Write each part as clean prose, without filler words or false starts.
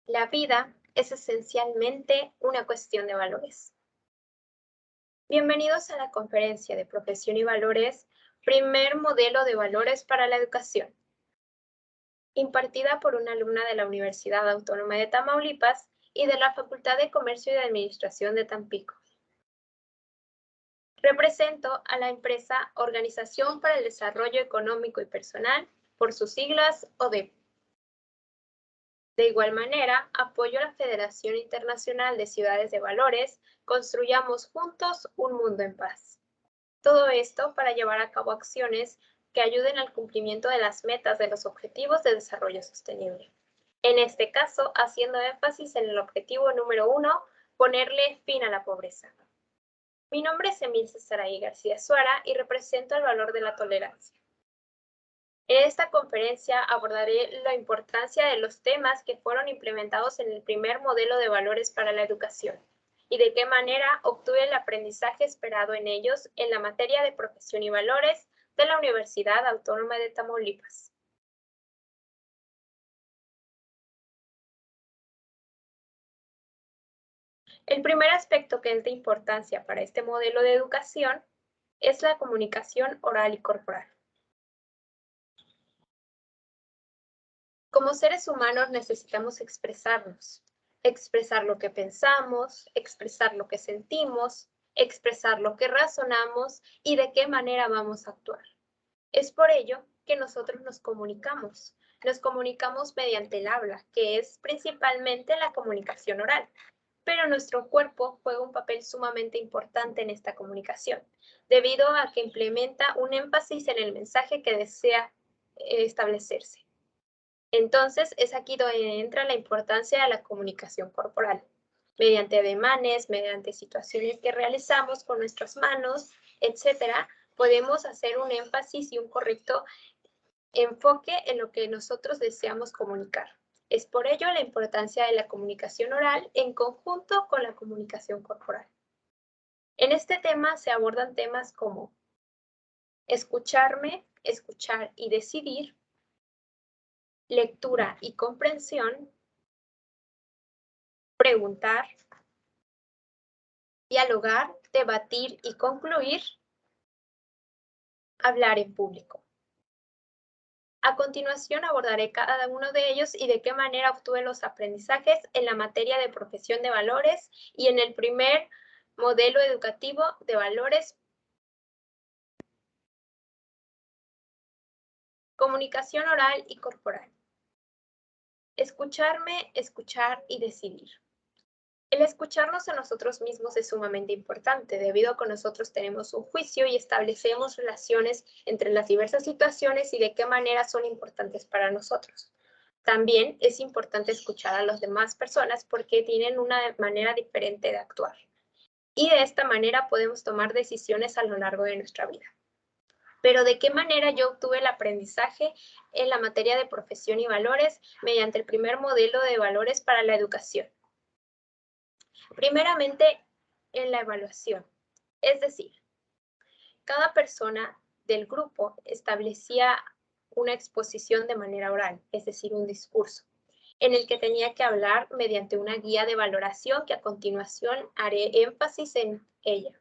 La vida es esencialmente una cuestión de valores. Bienvenidos a la conferencia de Profesión y Valores, primer modelo de valores para la educación, impartida por una alumna de la Universidad Autónoma de Tamaulipas y de la Facultad de Comercio y de Administración de Tampico. Represento a la empresa Organización para el Desarrollo Económico y Personal, por sus siglas ODEP. De igual manera, apoyo a la Federación Internacional de Ciudades de Valores, Construyamos Juntos un Mundo en Paz. Todo esto para llevar a cabo acciones que ayuden al cumplimiento de las metas de los Objetivos de Desarrollo Sostenible. En este caso, haciendo énfasis en el objetivo número 1, ponerle fin a la pobreza. Mi nombre es Emilce Saraí García Suara y represento el valor de la tolerancia. En esta conferencia abordaré la importancia de los temas que fueron implementados en el primer modelo de valores para la educación y de qué manera obtuve el aprendizaje esperado en ellos en la materia de profesión y valores de la Universidad Autónoma de Tamaulipas. El primer aspecto que es de importancia para este modelo de educación es la comunicación oral y corporal. Como seres humanos necesitamos expresarnos, expresar lo que pensamos, expresar lo que sentimos, expresar lo que razonamos y de qué manera vamos a actuar. Es por ello que nosotros nos comunicamos mediante el habla, que es principalmente la comunicación oral, pero nuestro cuerpo juega un papel sumamente importante en esta comunicación, debido a que implementa un énfasis en el mensaje que desea establecerse. Entonces, es aquí donde entra la importancia de la comunicación corporal, mediante ademanes, mediante situaciones que realizamos con nuestras manos, etcétera, podemos hacer un énfasis y un correcto enfoque en lo que nosotros deseamos comunicar. Es por ello la importancia de la comunicación oral en conjunto con la comunicación corporal. En este tema se abordan temas como escucharme, escuchar y decidir, lectura y comprensión, preguntar, dialogar, debatir y concluir, hablar en público. A continuación abordaré cada uno de ellos y de qué manera obtuve los aprendizajes en la materia de profesión de valores y en el primer modelo educativo de valores. Comunicación oral y corporal. Escucharme, escuchar y decidir. El escucharnos a nosotros mismos es sumamente importante, debido a que nosotros tenemos un juicio y establecemos relaciones entre las diversas situaciones y de qué manera son importantes para nosotros. También es importante escuchar a las demás personas porque tienen una manera diferente de actuar. Y de esta manera podemos tomar decisiones a lo largo de nuestra vida. Pero ¿de qué manera yo obtuve el aprendizaje en la materia de profesión y valores mediante el primer modelo de valores para la educación? Primeramente, en la evaluación. Es decir, cada persona del grupo establecía una exposición de manera oral, es decir, un discurso, en el que tenía que hablar mediante una guía de valoración que a continuación haré énfasis en ella.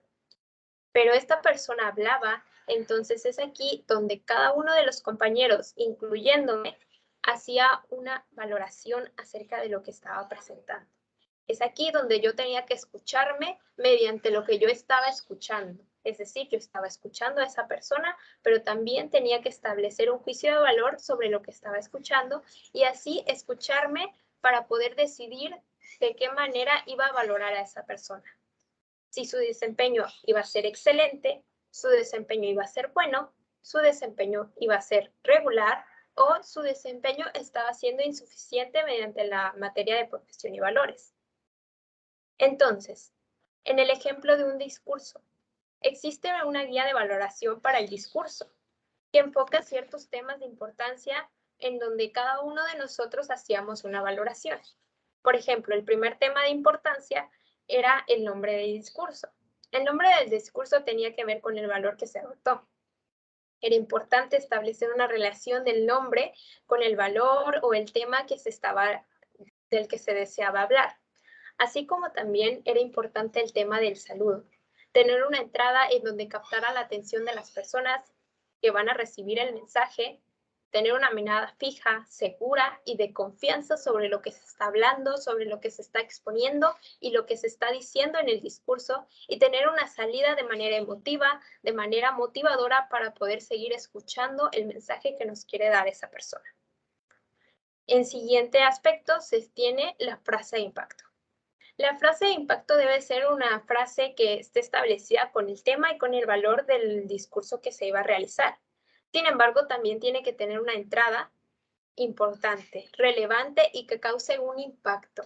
Pero esta persona hablaba, entonces es aquí donde cada uno de los compañeros, incluyéndome, hacía una valoración acerca de lo que estaba presentando. Es aquí donde yo tenía que escucharme mediante lo que yo estaba escuchando. Es decir, yo estaba escuchando a esa persona, pero también tenía que establecer un juicio de valor sobre lo que estaba escuchando y así escucharme para poder decidir de qué manera iba a valorar a esa persona. Si su desempeño iba a ser excelente, su desempeño iba a ser bueno, su desempeño iba a ser regular o su desempeño estaba siendo insuficiente mediante la materia de profesión y valores. Entonces, en el ejemplo de un discurso, existe una guía de valoración para el discurso que enfoca ciertos temas de importancia en donde cada uno de nosotros hacíamos una valoración. Por ejemplo, el primer tema de importancia era el nombre del discurso. El nombre del discurso tenía que ver con el valor que se adoptó. Era importante establecer una relación del nombre con el valor o el tema que se estaba del que se deseaba hablar. Así como también era importante el tema del saludo, tener una entrada en donde captara la atención de las personas que van a recibir el mensaje, tener una mirada fija, segura y de confianza sobre lo que se está hablando, sobre lo que se está exponiendo y lo que se está diciendo en el discurso, y tener una salida de manera emotiva, de manera motivadora para poder seguir escuchando el mensaje que nos quiere dar esa persona. En siguiente aspecto se tiene la frase de impacto. La frase de impacto debe ser una frase que esté establecida con el tema y con el valor del discurso que se iba a realizar. Sin embargo, también tiene que tener una entrada importante, relevante y que cause un impacto.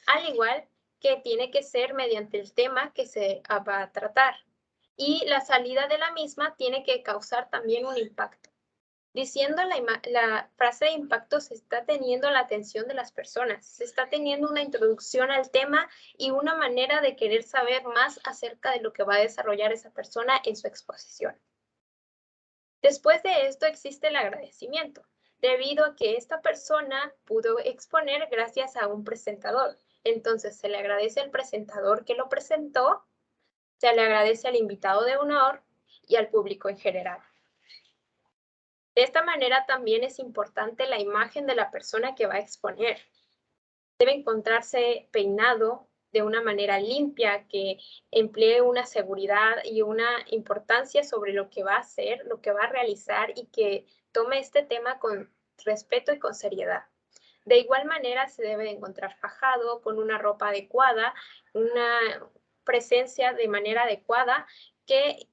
Al igual que tiene que ser mediante el tema que se va a tratar. Y la salida de la misma tiene que causar también un impacto. Diciendo la frase de impacto se está teniendo la atención de las personas, se está teniendo una introducción al tema y una manera de querer saber más acerca de lo que va a desarrollar esa persona en su exposición. Después de esto existe el agradecimiento, debido a que esta persona pudo exponer gracias a un presentador. Entonces se le agradece al presentador que lo presentó, se le agradece al invitado de honor y al público en general. De esta manera también es importante la imagen de la persona que va a exponer. Debe encontrarse peinado de una manera limpia, que emplee una seguridad y una importancia sobre lo que va a hacer, lo que va a realizar y que tome este tema con respeto y con seriedad. De igual manera se debe encontrar fajado, con una ropa adecuada, una presencia de manera adecuada que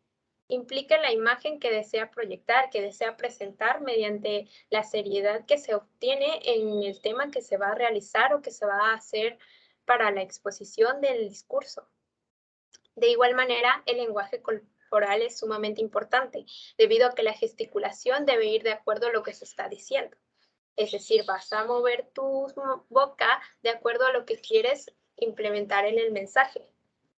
implica la imagen que desea proyectar, que desea presentar mediante la seriedad que se obtiene en el tema que se va a realizar o que se va a hacer para la exposición del discurso. De igual manera, el lenguaje corporal es sumamente importante, debido a que la gesticulación debe ir de acuerdo a lo que se está diciendo. Es decir, vas a mover tu boca de acuerdo a lo que quieres implementar en el mensaje.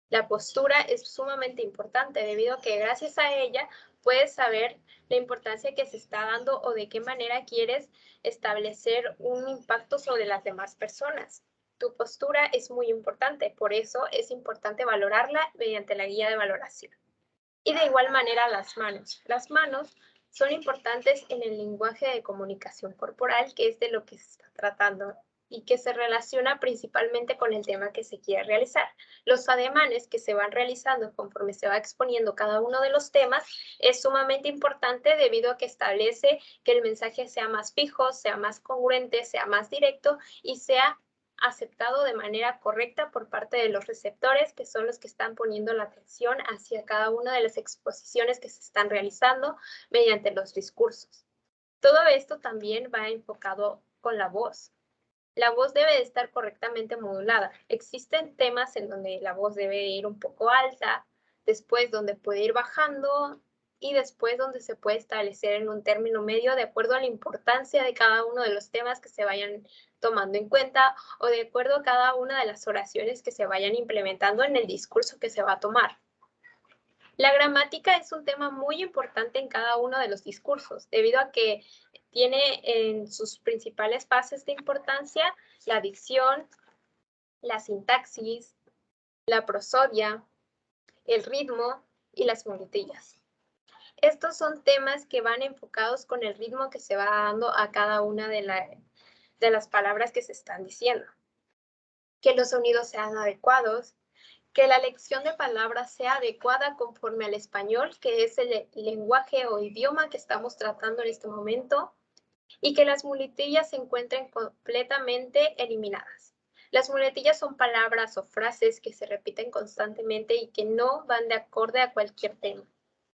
La postura es sumamente importante debido a que gracias a ella puedes saber la importancia que se está dando o de qué manera quieres establecer un impacto sobre las demás personas. Tu postura es muy importante, por eso es importante valorarla mediante la guía de valoración. Y de igual manera las manos. Las manos son importantes en el lenguaje de comunicación corporal, que es de lo que se está tratando y que se relaciona principalmente con el tema que se quiere realizar. Los ademanes que se van realizando conforme se va exponiendo cada uno de los temas es sumamente importante debido a que establece que el mensaje sea más fijo, sea más congruente, sea más directo y sea aceptado de manera correcta por parte de los receptores, que son los que están poniendo la atención hacia cada una de las exposiciones que se están realizando mediante los discursos. Todo esto también va enfocado con la voz. La voz debe de estar correctamente modulada. Existen temas en donde la voz debe ir un poco alta, después donde puede ir bajando y después donde se puede establecer en un término medio de acuerdo a la importancia de cada uno de los temas que se vayan tomando en cuenta o de acuerdo a cada una de las oraciones que se vayan implementando en el discurso que se va a tomar. La gramática es un tema muy importante en cada uno de los discursos, debido a que tiene en sus principales bases de importancia la dicción, la sintaxis, la prosodia, el ritmo y las muletillas. Estos son temas que van enfocados con el ritmo que se va dando a cada una de las palabras que se están diciendo. Que los sonidos sean adecuados, que la elección de palabras sea adecuada conforme al español, que es el lenguaje o idioma que estamos tratando en este momento, y que las muletillas se encuentren completamente eliminadas. Las muletillas son palabras o frases que se repiten constantemente y que no van de acorde a cualquier tema.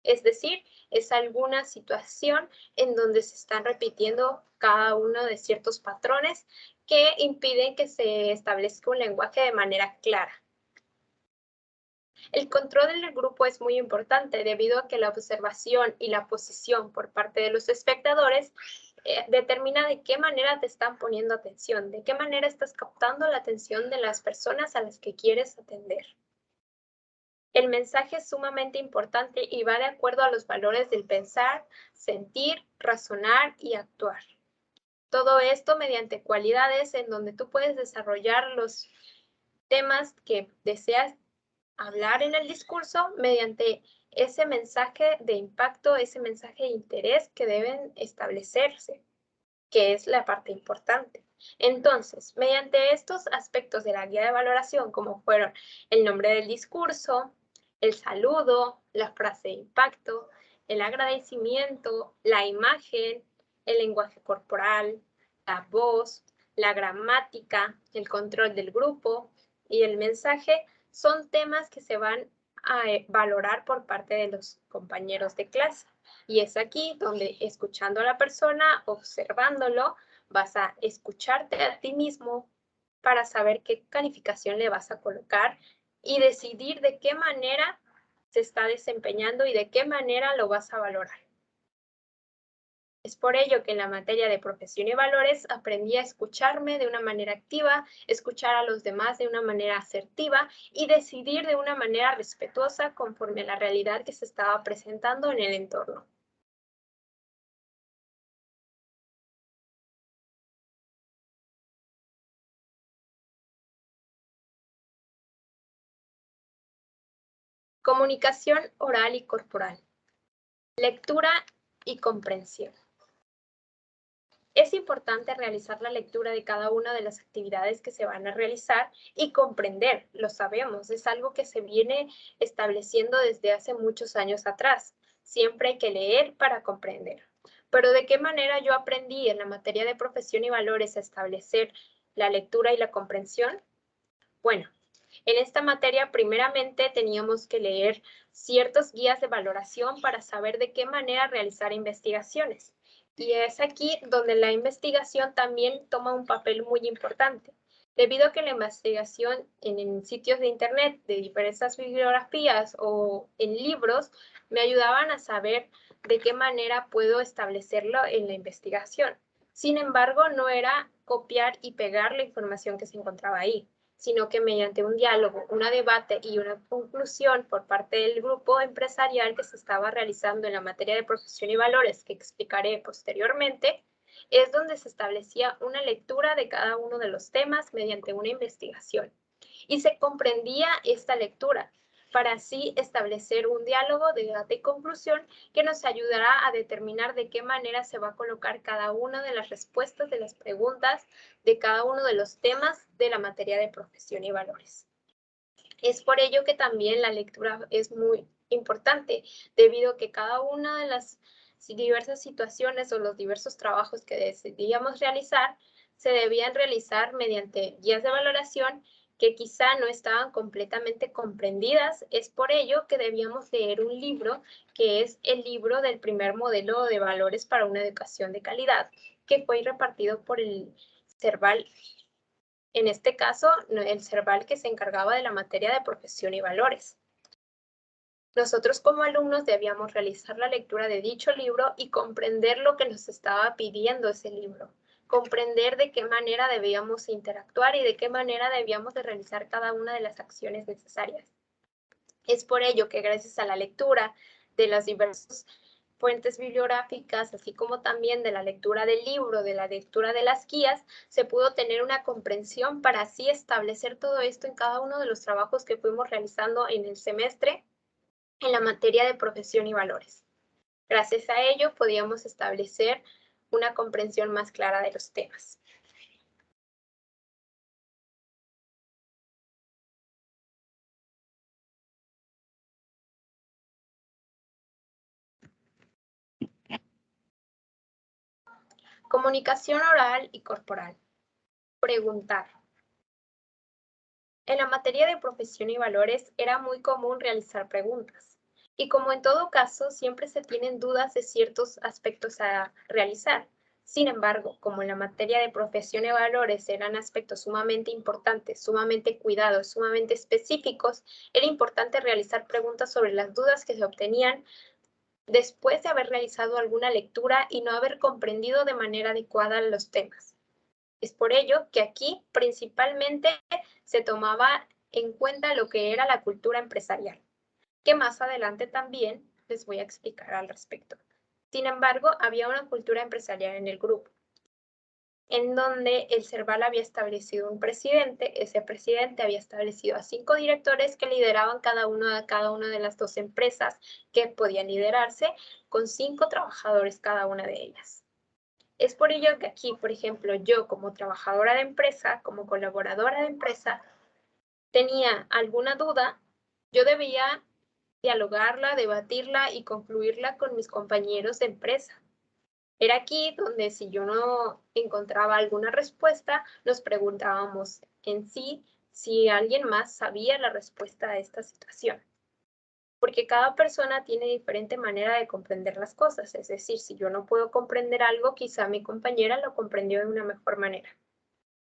Es decir, es alguna situación en donde se están repitiendo cada uno de ciertos patrones que impiden que se establezca un lenguaje de manera clara. El control del grupo es muy importante debido a que la observación y la posición por parte de los espectadores determina de qué manera te están poniendo atención, de qué manera estás captando la atención de las personas a las que quieres atender. El mensaje es sumamente importante y va de acuerdo a los valores del pensar, sentir, razonar y actuar. Todo esto mediante cualidades en donde tú puedes desarrollar los temas que deseas hablar en el discurso mediante ese mensaje de impacto, ese mensaje de interés que deben establecerse, que es la parte importante. Entonces, mediante estos aspectos de la guía de valoración, como fueron el nombre del discurso, el saludo, la frase de impacto, el agradecimiento, la imagen, el lenguaje corporal, la voz, la gramática, el control del grupo y el mensaje, son temas que se van a valorar por parte de los compañeros de clase. Y es aquí donde, escuchando a la persona, observándolo, vas a escucharte a ti mismo para saber qué calificación le vas a colocar y decidir de qué manera se está desempeñando y de qué manera lo vas a valorar. Es por ello que en la materia de profesión y valores aprendí a escucharme de una manera activa, escuchar a los demás de una manera asertiva y decidir de una manera respetuosa conforme a la realidad que se estaba presentando en el entorno. Comunicación oral y corporal. Lectura y comprensión. Es importante realizar la lectura de cada una de las actividades que se van a realizar y comprender, lo sabemos, es algo que se viene estableciendo desde hace muchos años atrás. Siempre hay que leer para comprender. Pero ¿de qué manera yo aprendí en la materia de profesión y valores a establecer la lectura y la comprensión? Bueno, en esta materia primeramente teníamos que leer ciertos guías de valoración para saber de qué manera realizar investigaciones. Y es aquí donde la investigación también toma un papel muy importante, debido a que la investigación en sitios de internet de diversas bibliografías o en libros me ayudaban a saber de qué manera puedo establecerlo en la investigación. Sin embargo, no era copiar y pegar la información que se encontraba ahí, sino que mediante un diálogo, un debate y una conclusión por parte del grupo empresarial que se estaba realizando en la materia de profesión y valores, que explicaré posteriormente, es donde se establecía una lectura de cada uno de los temas mediante una investigación. Y se comprendía esta lectura para así establecer un diálogo de debate y conclusión que nos ayudará a determinar de qué manera se va a colocar cada una de las respuestas de las preguntas de cada uno de los temas de la materia de profesión y valores. Es por ello que también la lectura es muy importante, debido a que cada una de las diversas situaciones o los diversos trabajos que decidíamos realizar se debían realizar mediante guías de valoración que quizá no estaban completamente comprendidas. Es por ello que debíamos leer un libro que es el libro del primer modelo de valores para una educación de calidad, que fue repartido por el CERVAL. En este caso, el CERVAL que se encargaba de la materia de profesión y valores. Nosotros como alumnos debíamos realizar la lectura de dicho libro y comprender lo que nos estaba pidiendo ese libro, comprender de qué manera debíamos interactuar y de qué manera debíamos de realizar cada una de las acciones necesarias. Es por ello que gracias a la lectura de las diversas fuentes bibliográficas, así como también de la lectura del libro, de la lectura de las guías, se pudo tener una comprensión para así establecer todo esto en cada uno de los trabajos que fuimos realizando en el semestre en la materia de profesión y valores. Gracias a ello podíamos establecer una comprensión más clara de los temas. Comunicación oral y corporal. Preguntar. En la materia de profesión y valores era muy común realizar preguntas. Y como en todo caso, siempre se tienen dudas de ciertos aspectos a realizar. Sin embargo, como en la materia de profesión y valores eran aspectos sumamente importantes, sumamente cuidados, sumamente específicos, era importante realizar preguntas sobre las dudas que se obtenían después de haber realizado alguna lectura y no haber comprendido de manera adecuada los temas. Es por ello que aquí principalmente se tomaba en cuenta lo que era la cultura empresarial, que más adelante también les voy a explicar al respecto. Sin embargo, había una cultura empresarial en el grupo. en donde el CERVAL había establecido un presidente, ese presidente había establecido a 5 directores que lideraban cada una de las 2 empresas que podían liderarse, con 5 trabajadores cada una de ellas. Es por ello que aquí, por ejemplo, yo como trabajadora de empresa, como colaboradora de empresa, tenía alguna duda, yo debía dialogarla, debatirla y concluirla con mis compañeros de empresa. Era aquí donde si yo no encontraba alguna respuesta, nos preguntábamos en sí si alguien más sabía la respuesta a esta situación. Porque cada persona tiene diferente manera de comprender las cosas. Es decir, si yo no puedo comprender algo, quizá mi compañera lo comprendió de una mejor manera.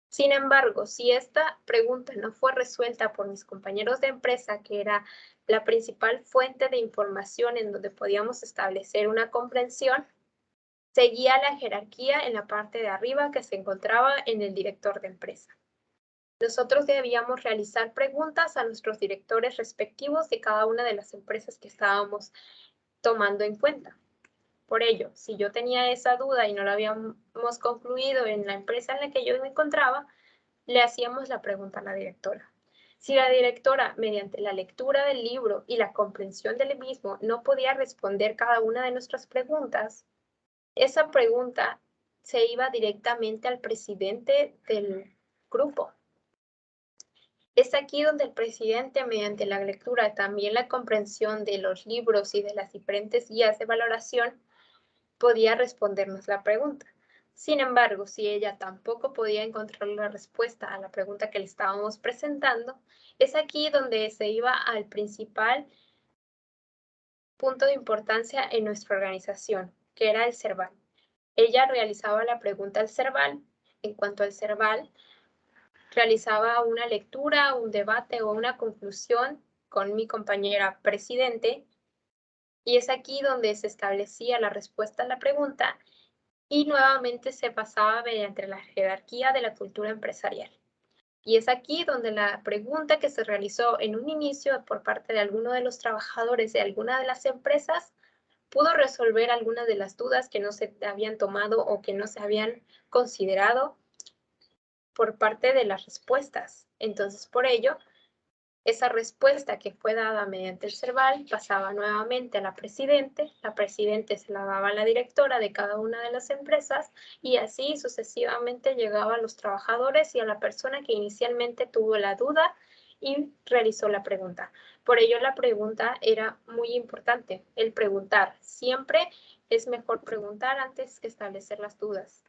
Sin embargo, si esta pregunta no fue resuelta por mis compañeros de empresa, que era la principal fuente de información en donde podíamos establecer una comprensión, seguía la jerarquía en la parte de arriba que se encontraba en el director de empresa. Nosotros debíamos realizar preguntas a nuestros directores respectivos de cada una de las empresas que estábamos tomando en cuenta. Por ello, si yo tenía esa duda y no la habíamos concluido en la empresa en la que yo me encontraba, le hacíamos la pregunta a la directora. Si la directora, mediante la lectura del libro y la comprensión del mismo, no podía responder cada una de nuestras preguntas, esa pregunta se iba directamente al presidente del grupo. Es aquí donde el presidente, mediante la lectura, también la comprensión de los libros y de las diferentes guías de valoración, podía respondernos la pregunta. Sin embargo, si ella tampoco podía encontrar la respuesta a la pregunta que le estábamos presentando, es aquí donde se iba al principal punto de importancia en nuestra organización, que era el CERVAL. Ella realizaba la pregunta al CERVAL. En cuanto al CERVAL, realizaba una lectura, un debate o una conclusión con mi compañera presidente, y es aquí donde se establecía la respuesta a la pregunta y nuevamente se pasaba mediante la jerarquía de la cultura empresarial. Y es aquí donde la pregunta que se realizó en un inicio por parte de alguno de los trabajadores de alguna de las empresas pudo resolver algunas de las dudas que no se habían tomado o que no se habían considerado por parte de las respuestas. Entonces, por ello, esa respuesta que fue dada mediante el CERVAL pasaba nuevamente a la presidente se la daba a la directora de cada una de las empresas y así sucesivamente llegaba a los trabajadores y a la persona que inicialmente tuvo la duda y realizó la pregunta. Por ello la pregunta era muy importante, el preguntar. Siempre es mejor preguntar antes que establecer las dudas.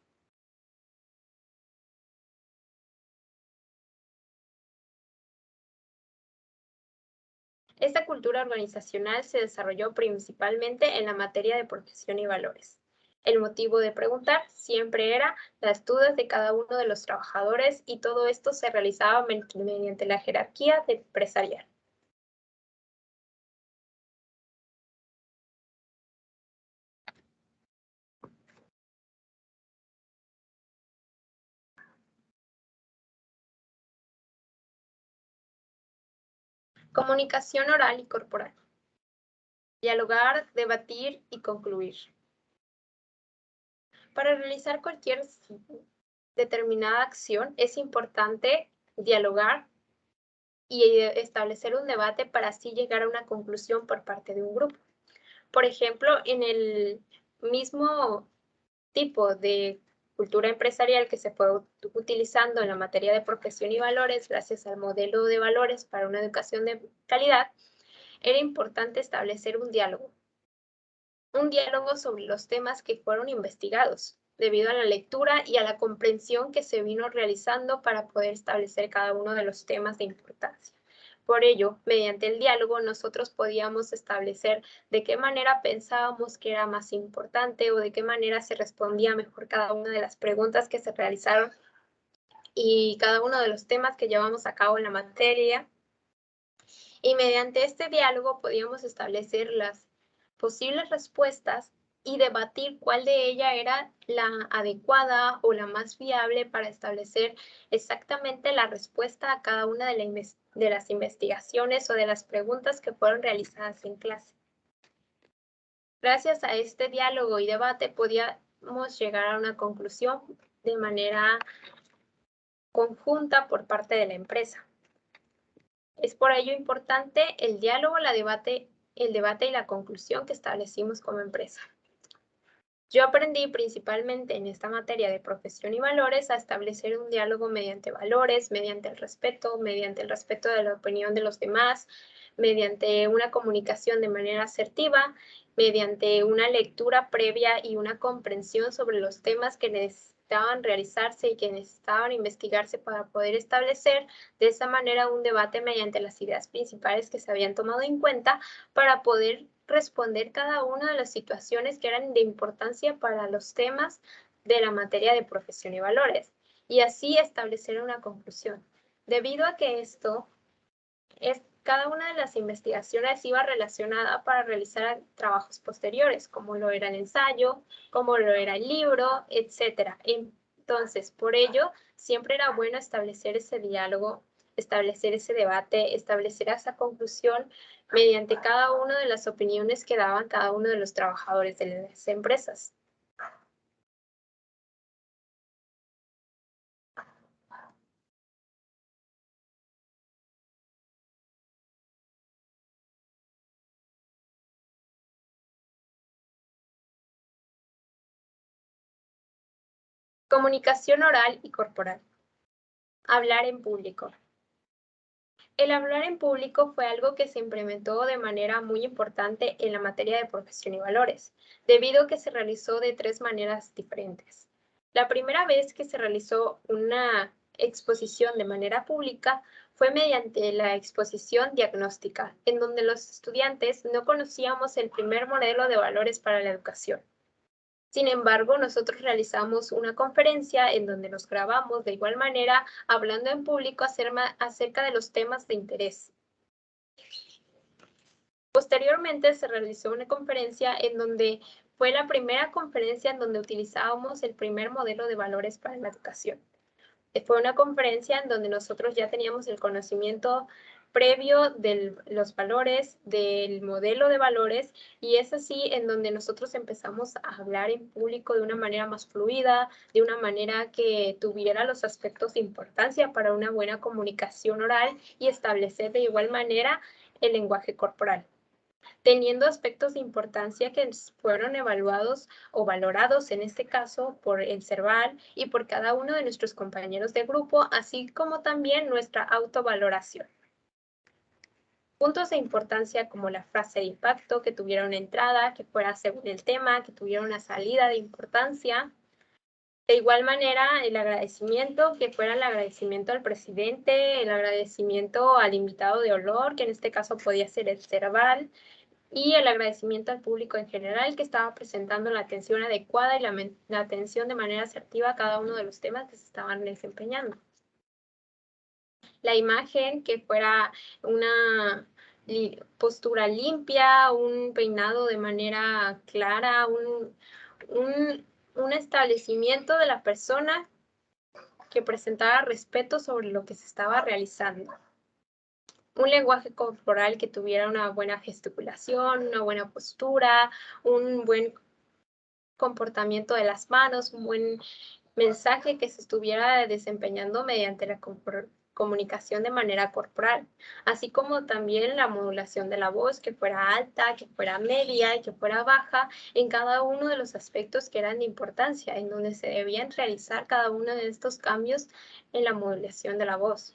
Esta cultura organizacional se desarrolló principalmente en la materia de profesión y valores. El motivo de preguntar siempre era las dudas de cada uno de los trabajadores y todo esto se realizaba mediante la jerarquía empresarial. Comunicación oral y corporal. Dialogar, debatir y concluir. Para realizar cualquier determinada acción es importante dialogar y establecer un debate para así llegar a una conclusión por parte de un grupo. Por ejemplo, en el mismo tipo de cultura empresarial que se fue utilizando en la materia de profesión y valores, gracias al modelo de valores para una educación de calidad, era importante establecer un diálogo sobre los temas que fueron investigados, debido a la lectura y a la comprensión que se vino realizando para poder establecer cada uno de los temas de importancia. Por ello, mediante el diálogo, nosotros podíamos establecer de qué manera pensábamos que era más importante o de qué manera se respondía mejor cada una de las preguntas que se realizaron y cada uno de los temas que llevamos a cabo en la materia. Y mediante este diálogo podíamos establecer las posibles respuestas y debatir cuál de ella era la adecuada o la más viable para establecer exactamente la respuesta a cada una de las investigaciones o de las preguntas que fueron realizadas en clase. Gracias a este diálogo y debate podíamos llegar a una conclusión de manera conjunta por parte de la empresa. Es por ello importante el diálogo, el debate y la conclusión que establecimos como empresa. Yo aprendí principalmente en esta materia de profesión y valores a establecer un diálogo mediante valores, mediante el respeto de la opinión de los demás, mediante una comunicación de manera asertiva, mediante una lectura previa y una comprensión sobre los temas que necesitaban realizarse y que necesitaban investigarse para poder establecer de esa manera un debate mediante las ideas principales que se habían tomado en cuenta para poder responder cada una de las situaciones que eran de importancia para los temas de la materia de profesión y valores, y así establecer una conclusión. Debido a que cada una de las investigaciones iba relacionada para realizar trabajos posteriores, como lo era el ensayo, como lo era el libro, etc. Entonces, por ello, siempre era bueno establecer ese diálogo, establecer ese debate, establecer esa conclusión mediante cada una de las opiniones que daban cada uno de los trabajadores de las empresas. Comunicación oral y corporal. Hablar en público. El hablar en público fue algo que se implementó de manera muy importante en la materia de profesión y valores, debido a que se realizó de 3 maneras diferentes. La primera vez que se realizó una exposición de manera pública fue mediante la exposición diagnóstica, en donde los estudiantes no conocíamos el primer modelo de valores para la educación. Sin embargo, nosotros realizamos una conferencia en donde nos grabamos de igual manera hablando en público acerca de los temas de interés. Posteriormente se realizó una conferencia en donde fue la primera conferencia en donde utilizábamos el primer modelo de valores para la educación. Fue una conferencia en donde nosotros ya teníamos el conocimiento previo de los valores, del modelo de valores, y es así en donde nosotros empezamos a hablar en público de una manera más fluida, de una manera que tuviera los aspectos de importancia para una buena comunicación oral y establecer de igual manera el lenguaje corporal, teniendo aspectos de importancia que fueron evaluados o valorados en este caso por el CERVAL y por cada uno de nuestros compañeros de grupo, así como también nuestra autovaloración. Puntos de importancia como la frase de impacto, que tuviera una entrada, que fuera según el tema, que tuviera una salida de importancia. De igual manera, el agradecimiento, que fuera el agradecimiento al presidente, el agradecimiento al invitado de honor, que en este caso podía ser el CERVAL, y el agradecimiento al público en general que estaba presentando la atención adecuada y la atención de manera asertiva a cada uno de los temas que se estaban desempeñando. La imagen, que fuera una postura limpia, un peinado de manera clara, un establecimiento de la persona que presentara respeto sobre lo que se estaba realizando. Un lenguaje corporal que tuviera una buena gesticulación, una buena postura, un buen comportamiento de las manos, un buen mensaje que se estuviera desempeñando mediante la comunicación de manera corporal, así como también la modulación de la voz, que fuera alta, que fuera media y que fuera baja en cada uno de los aspectos que eran de importancia, en donde se debían realizar cada uno de estos cambios en la modulación de la voz.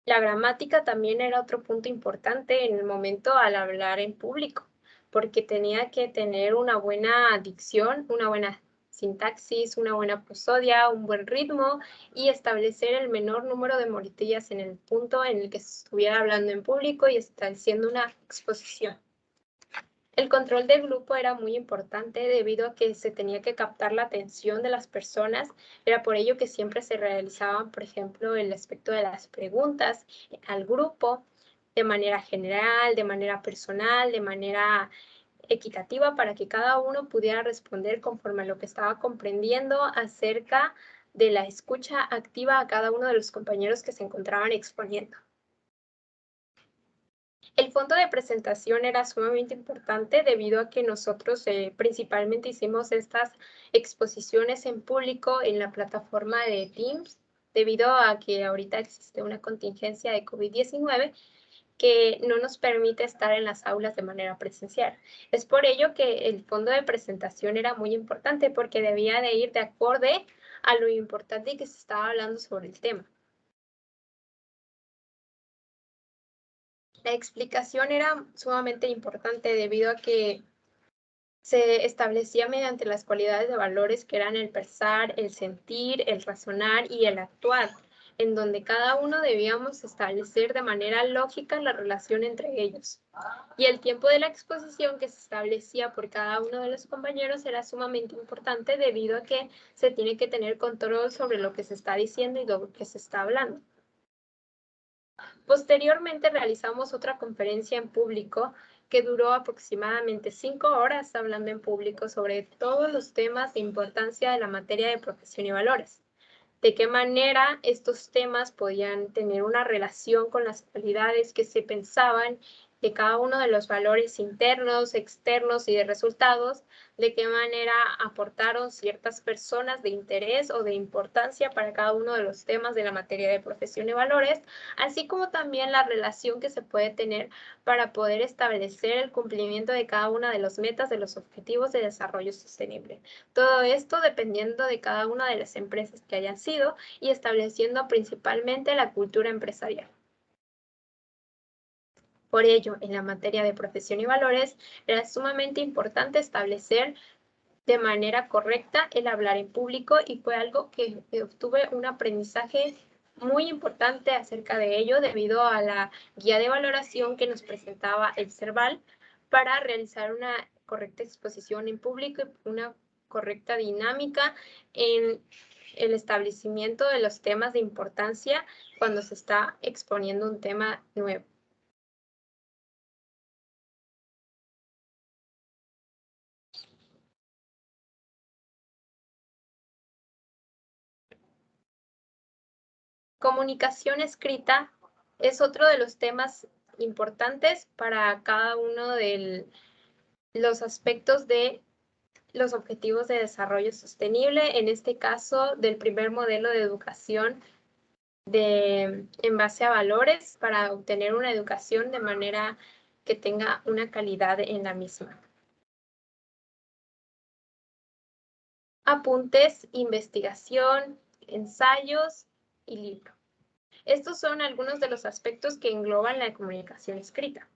La gramática también era otro punto importante en el momento al hablar en público, porque tenía que tener una buena dicción, una buena sintaxis, una buena prosodia, un buen ritmo y establecer el menor número de muletillas en el punto en el que se estuviera hablando en público y estableciendo una exposición. El control del grupo era muy importante debido a que se tenía que captar la atención de las personas. Era por ello que siempre se realizaban, por ejemplo, el aspecto de las preguntas al grupo de manera general, de manera personal, de manera equitativa para que cada uno pudiera responder conforme a lo que estaba comprendiendo acerca de la escucha activa a cada uno de los compañeros que se encontraban exponiendo. El fondo de presentación era sumamente importante debido a que nosotros principalmente hicimos estas exposiciones en público en la plataforma de Teams, debido a que ahorita existe una contingencia de COVID-19 que no nos permite estar en las aulas de manera presencial. Es por ello que el fondo de presentación era muy importante porque debía de ir de acorde a lo importante que se estaba hablando sobre el tema. La explicación era sumamente importante debido a que se establecía mediante las cualidades de valores que eran el pensar, el sentir, el razonar y el actuar, en donde cada uno debíamos establecer de manera lógica la relación entre ellos. Y el tiempo de la exposición que se establecía por cada uno de los compañeros era sumamente importante debido a que se tiene que tener control sobre lo que se está diciendo y lo que se está hablando. Posteriormente realizamos otra conferencia en público que duró aproximadamente 5 horas hablando en público sobre todos los temas de importancia de la materia de profesión y valores. De qué manera estos temas podían tener una relación con las cualidades que se pensaban de cada uno de los valores internos, externos y de resultados, de qué manera aportaron ciertas personas de interés o de importancia para cada uno de los temas de la materia de profesión y valores, así como también la relación que se puede tener para poder establecer el cumplimiento de cada una de las metas de los objetivos de desarrollo sostenible. Todo esto dependiendo de cada una de las empresas que hayan sido y estableciendo principalmente la cultura empresarial. Por ello, en la materia de profesión y valores, era sumamente importante establecer de manera correcta el hablar en público y fue algo que obtuve un aprendizaje muy importante acerca de ello debido a la guía de valoración que nos presentaba el CERVAL para realizar una correcta exposición en público y una correcta dinámica en el establecimiento de los temas de importancia cuando se está exponiendo un tema nuevo. Comunicación escrita es otro de los temas importantes para cada uno de los aspectos de los objetivos de desarrollo sostenible, en este caso del primer modelo de educación en base a valores para obtener una educación de manera que tenga una calidad en la misma. Apuntes, investigación, ensayos y libro. Estos son algunos de los aspectos que engloban la comunicación escrita.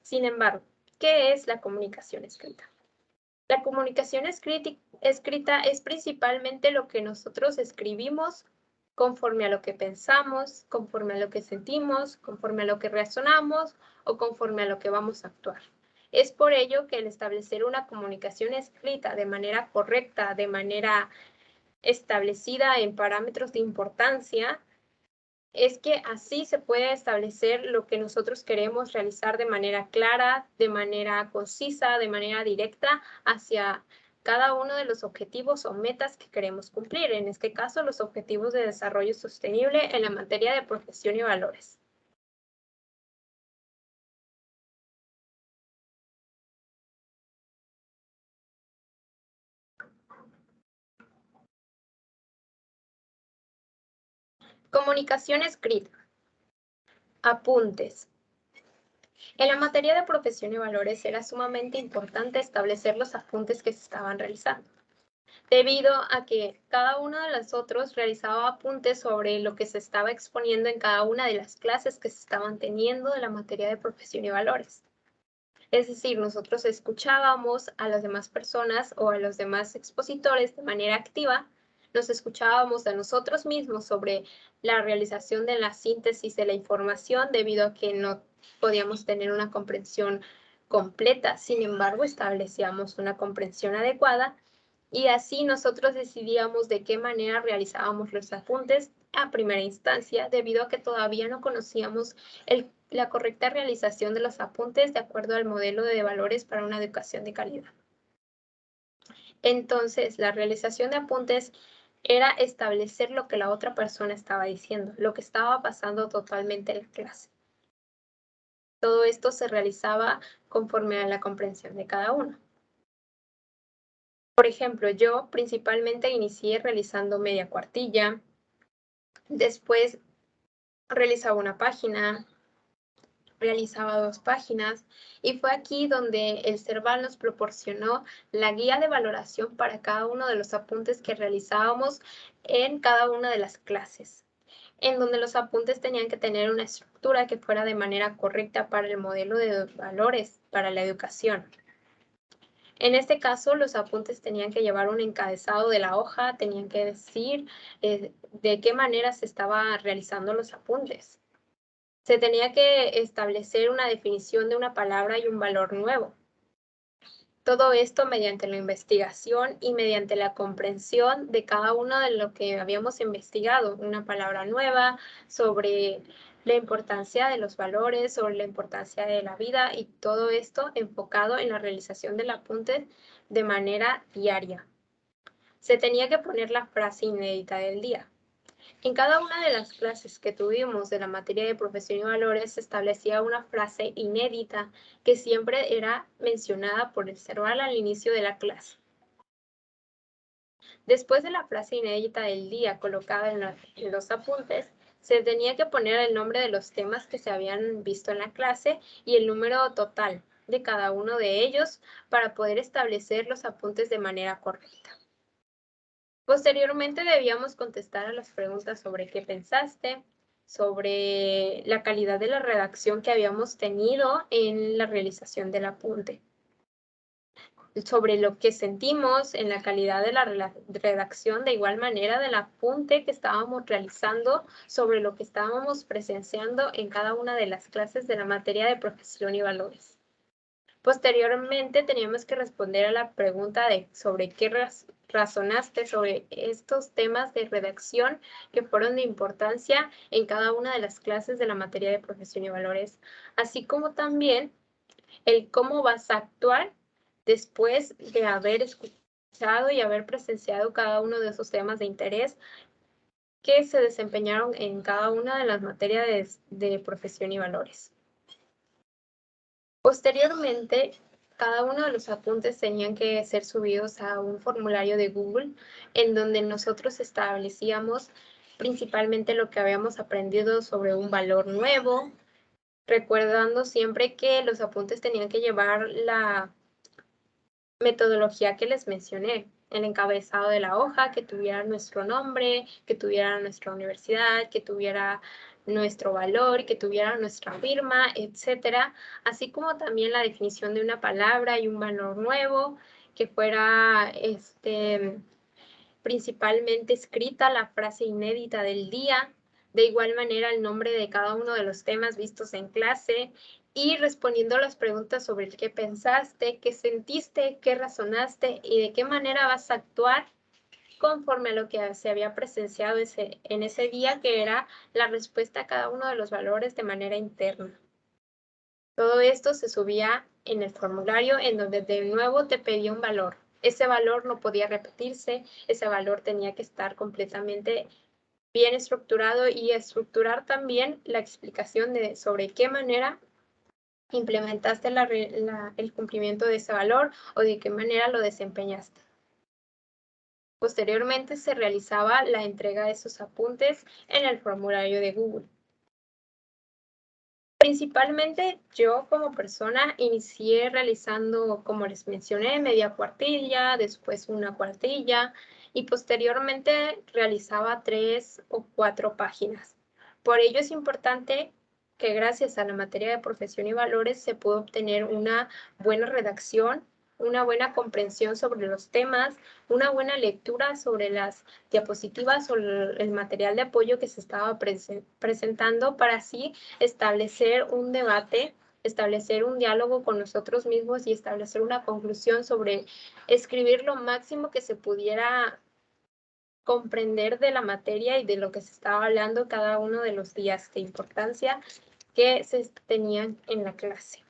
Sin embargo, ¿qué es la comunicación escrita? La comunicación escrita es principalmente lo que nosotros escribimos conforme a lo que pensamos, conforme a lo que sentimos, conforme a lo que razonamos o conforme a lo que vamos a actuar. Es por ello que el establecer una comunicación escrita de manera correcta, de manera establecida en parámetros de importancia, es que así se puede establecer lo que nosotros queremos realizar de manera clara, de manera concisa, de manera directa hacia cada uno de los objetivos o metas que queremos cumplir. En este caso, los objetivos de desarrollo sostenible en la materia de profesión y valores. Comunicación escrita. Apuntes. En la materia de profesión y valores era sumamente importante establecer los apuntes que se estaban realizando, debido a que cada uno de nosotros realizaba apuntes sobre lo que se estaba exponiendo en cada una de las clases que se estaban teniendo de la materia de profesión y valores. Es decir, nosotros escuchábamos a las demás personas o a los demás expositores de manera activa, nos escuchábamos a nosotros mismos sobre la realización de la síntesis de la información debido a que no podíamos tener una comprensión completa. Sin embargo, establecíamos una comprensión adecuada y así nosotros decidíamos de qué manera realizábamos los apuntes a primera instancia, debido a que todavía no conocíamos la correcta realización de los apuntes de acuerdo al modelo de valores para una educación de calidad. Entonces, la realización de apuntes era establecer lo que la otra persona estaba diciendo, lo que estaba pasando totalmente en la clase. Todo esto se realizaba conforme a la comprensión de cada uno. Por ejemplo, yo principalmente inicié realizando media cuartilla, después realizaba una página, realizaba 2 páginas, y fue aquí donde el Serval nos proporcionó la guía de valoración para cada uno de los apuntes que realizábamos en cada una de las clases, en donde los apuntes tenían que tener una estructura que fuera de manera correcta para el modelo de valores para la educación. En este caso, los apuntes tenían que llevar un encabezado de la hoja, tenían que decir de qué manera se estaban realizando los apuntes. Se tenía que establecer una definición de una palabra y un valor nuevo. Todo esto mediante la investigación y mediante la comprensión de cada uno de lo que habíamos investigado. Una palabra nueva sobre la importancia de los valores, sobre la importancia de la vida, y todo esto enfocado en la realización del apunte de manera diaria. Se tenía que poner la frase inédita del día. En cada una de las clases que tuvimos de la materia de profesión y valores se establecía una frase inédita que siempre era mencionada por el Serval al inicio de la clase. Después de la frase inédita del día colocada en los apuntes, se tenía que poner el nombre de los temas que se habían visto en la clase y el número total de cada uno de ellos para poder establecer los apuntes de manera correcta. Posteriormente debíamos contestar a las preguntas sobre qué pensaste, sobre la calidad de la redacción que habíamos tenido en la realización del apunte, sobre lo que sentimos en la calidad de la redacción, de igual manera del apunte que estábamos realizando sobre lo que estábamos presenciando en cada una de las clases de la materia de profesión y valores. Posteriormente teníamos que responder a la pregunta de sobre qué razonaste sobre estos temas de redacción que fueron de importancia en cada una de las clases de la materia de profesión y valores, así como también el cómo vas a actuar después de haber escuchado y haber presenciado cada uno de esos temas de interés que se desempeñaron en cada una de las materias de profesión y valores. Posteriormente, cada uno de los apuntes tenían que ser subidos a un formulario de Google en donde nosotros establecíamos principalmente lo que habíamos aprendido sobre un valor nuevo, recordando siempre que los apuntes tenían que llevar la metodología que les mencioné, el encabezado de la hoja, que tuviera nuestro nombre, que tuviera nuestra universidad, que tuviera nuestro valor, que tuviera nuestra firma, etcétera, así como también la definición de una palabra y un valor nuevo, que fuera principalmente escrita la frase inédita del día, de igual manera el nombre de cada uno de los temas vistos en clase, y respondiendo a las preguntas sobre el qué pensaste, qué sentiste, qué razonaste y de qué manera vas a actuar conforme a lo que se había presenciado en ese día, que era la respuesta a cada uno de los valores de manera interna. Todo esto se subía en el formulario en donde de nuevo te pedía un valor. Ese valor no podía repetirse, ese valor tenía que estar completamente bien estructurado y estructurar también la explicación de sobre qué manera implementaste el cumplimiento de ese valor o de qué manera lo desempeñaste. Posteriormente se realizaba la entrega de esos apuntes en el formulario de Google. Principalmente yo como persona inicié realizando, como les mencioné, media cuartilla, después una cuartilla y posteriormente realizaba 3 o 4 páginas. Por ello es importante que gracias a la materia de profesión y valores se pudo obtener una buena redacción, una buena comprensión sobre los temas, una buena lectura sobre las diapositivas o el material de apoyo que se estaba presentando, para así establecer un debate, establecer un diálogo con nosotros mismos y establecer una conclusión sobre escribir lo máximo que se pudiera comprender de la materia y de lo que se estaba hablando cada uno de los días de importancia que se tenían en la clase.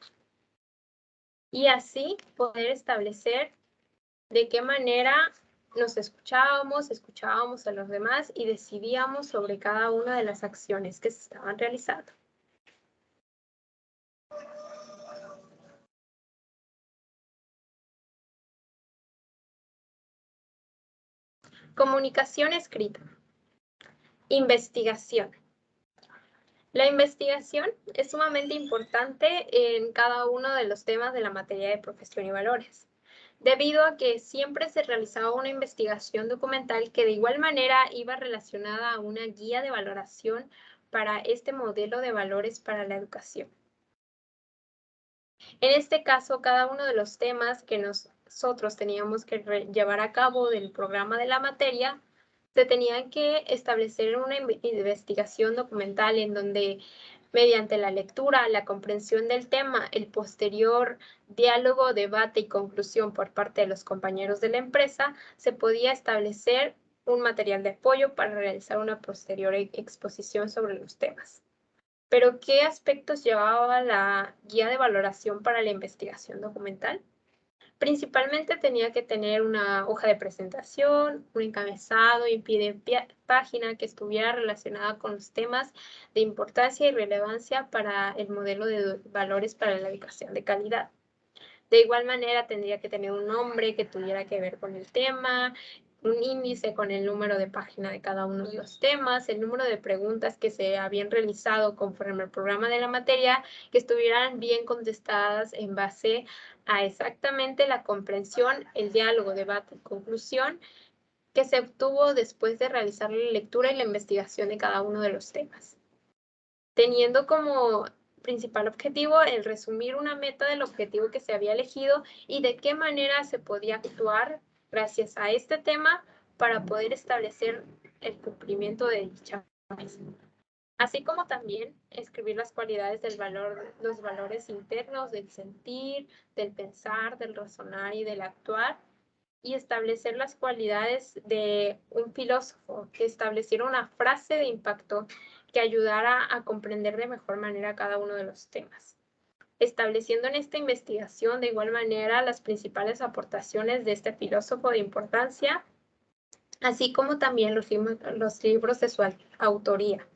Y así poder establecer de qué manera nos escuchábamos a los demás y decidíamos sobre cada una de las acciones que se estaban realizando. Comunicación escrita. Investigación. La investigación es sumamente importante en cada uno de los temas de la materia de profesión y valores, debido a que siempre se realizaba una investigación documental que de igual manera iba relacionada a una guía de valoración para este modelo de valores para la educación. En este caso, cada uno de los temas que nosotros teníamos que llevar a cabo del programa de la materia, se tenía que establecer una investigación documental en donde, mediante la lectura, la comprensión del tema, el posterior diálogo, debate y conclusión por parte de los compañeros de la empresa, se podía establecer un material de apoyo para realizar una posterior exposición sobre los temas. Pero, ¿qué aspectos llevaba la guía de valoración para la investigación documental? Principalmente tenía que tener una hoja de presentación, un encabezado y un pie de página que estuviera relacionada con los temas de importancia y relevancia para el modelo de valores para la educación de calidad. De igual manera, tendría que tener un nombre que tuviera que ver con el tema, un índice con el número de página de cada uno de los temas, el número de preguntas que se habían realizado conforme al programa de la materia, que estuvieran bien contestadas en base a exactamente la comprensión, el diálogo, debate y conclusión que se obtuvo después de realizar la lectura y la investigación de cada uno de los temas. Teniendo como principal objetivo el resumir una meta del objetivo que se había elegido y de qué manera se podía actuar gracias a este tema para poder establecer el cumplimiento de dicha meta. Así como también escribir las cualidades del valor, los valores internos del sentir, del pensar, del razonar y del actuar, y establecer las cualidades de un filósofo que estableciera una frase de impacto que ayudara a comprender de mejor manera cada uno de los temas, estableciendo en esta investigación de igual manera las principales aportaciones de este filósofo de importancia, así como también los libros de su autoría,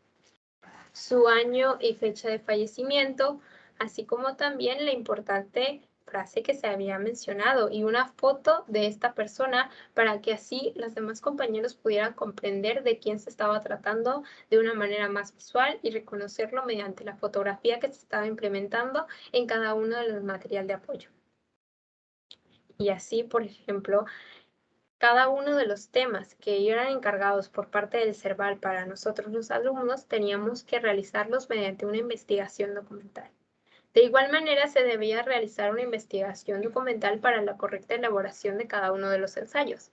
su año y fecha de fallecimiento, así como también la importante frase que se había mencionado y una foto de esta persona para que así los demás compañeros pudieran comprender de quién se estaba tratando de una manera más visual y reconocerlo mediante la fotografía que se estaba implementando en cada uno de los materiales de apoyo. Y así, por ejemplo, cada uno de los temas que eran encargados por parte del CERVAL para nosotros los alumnos, teníamos que realizarlos mediante una investigación documental. De igual manera, se debía realizar una investigación documental para la correcta elaboración de cada uno de los ensayos,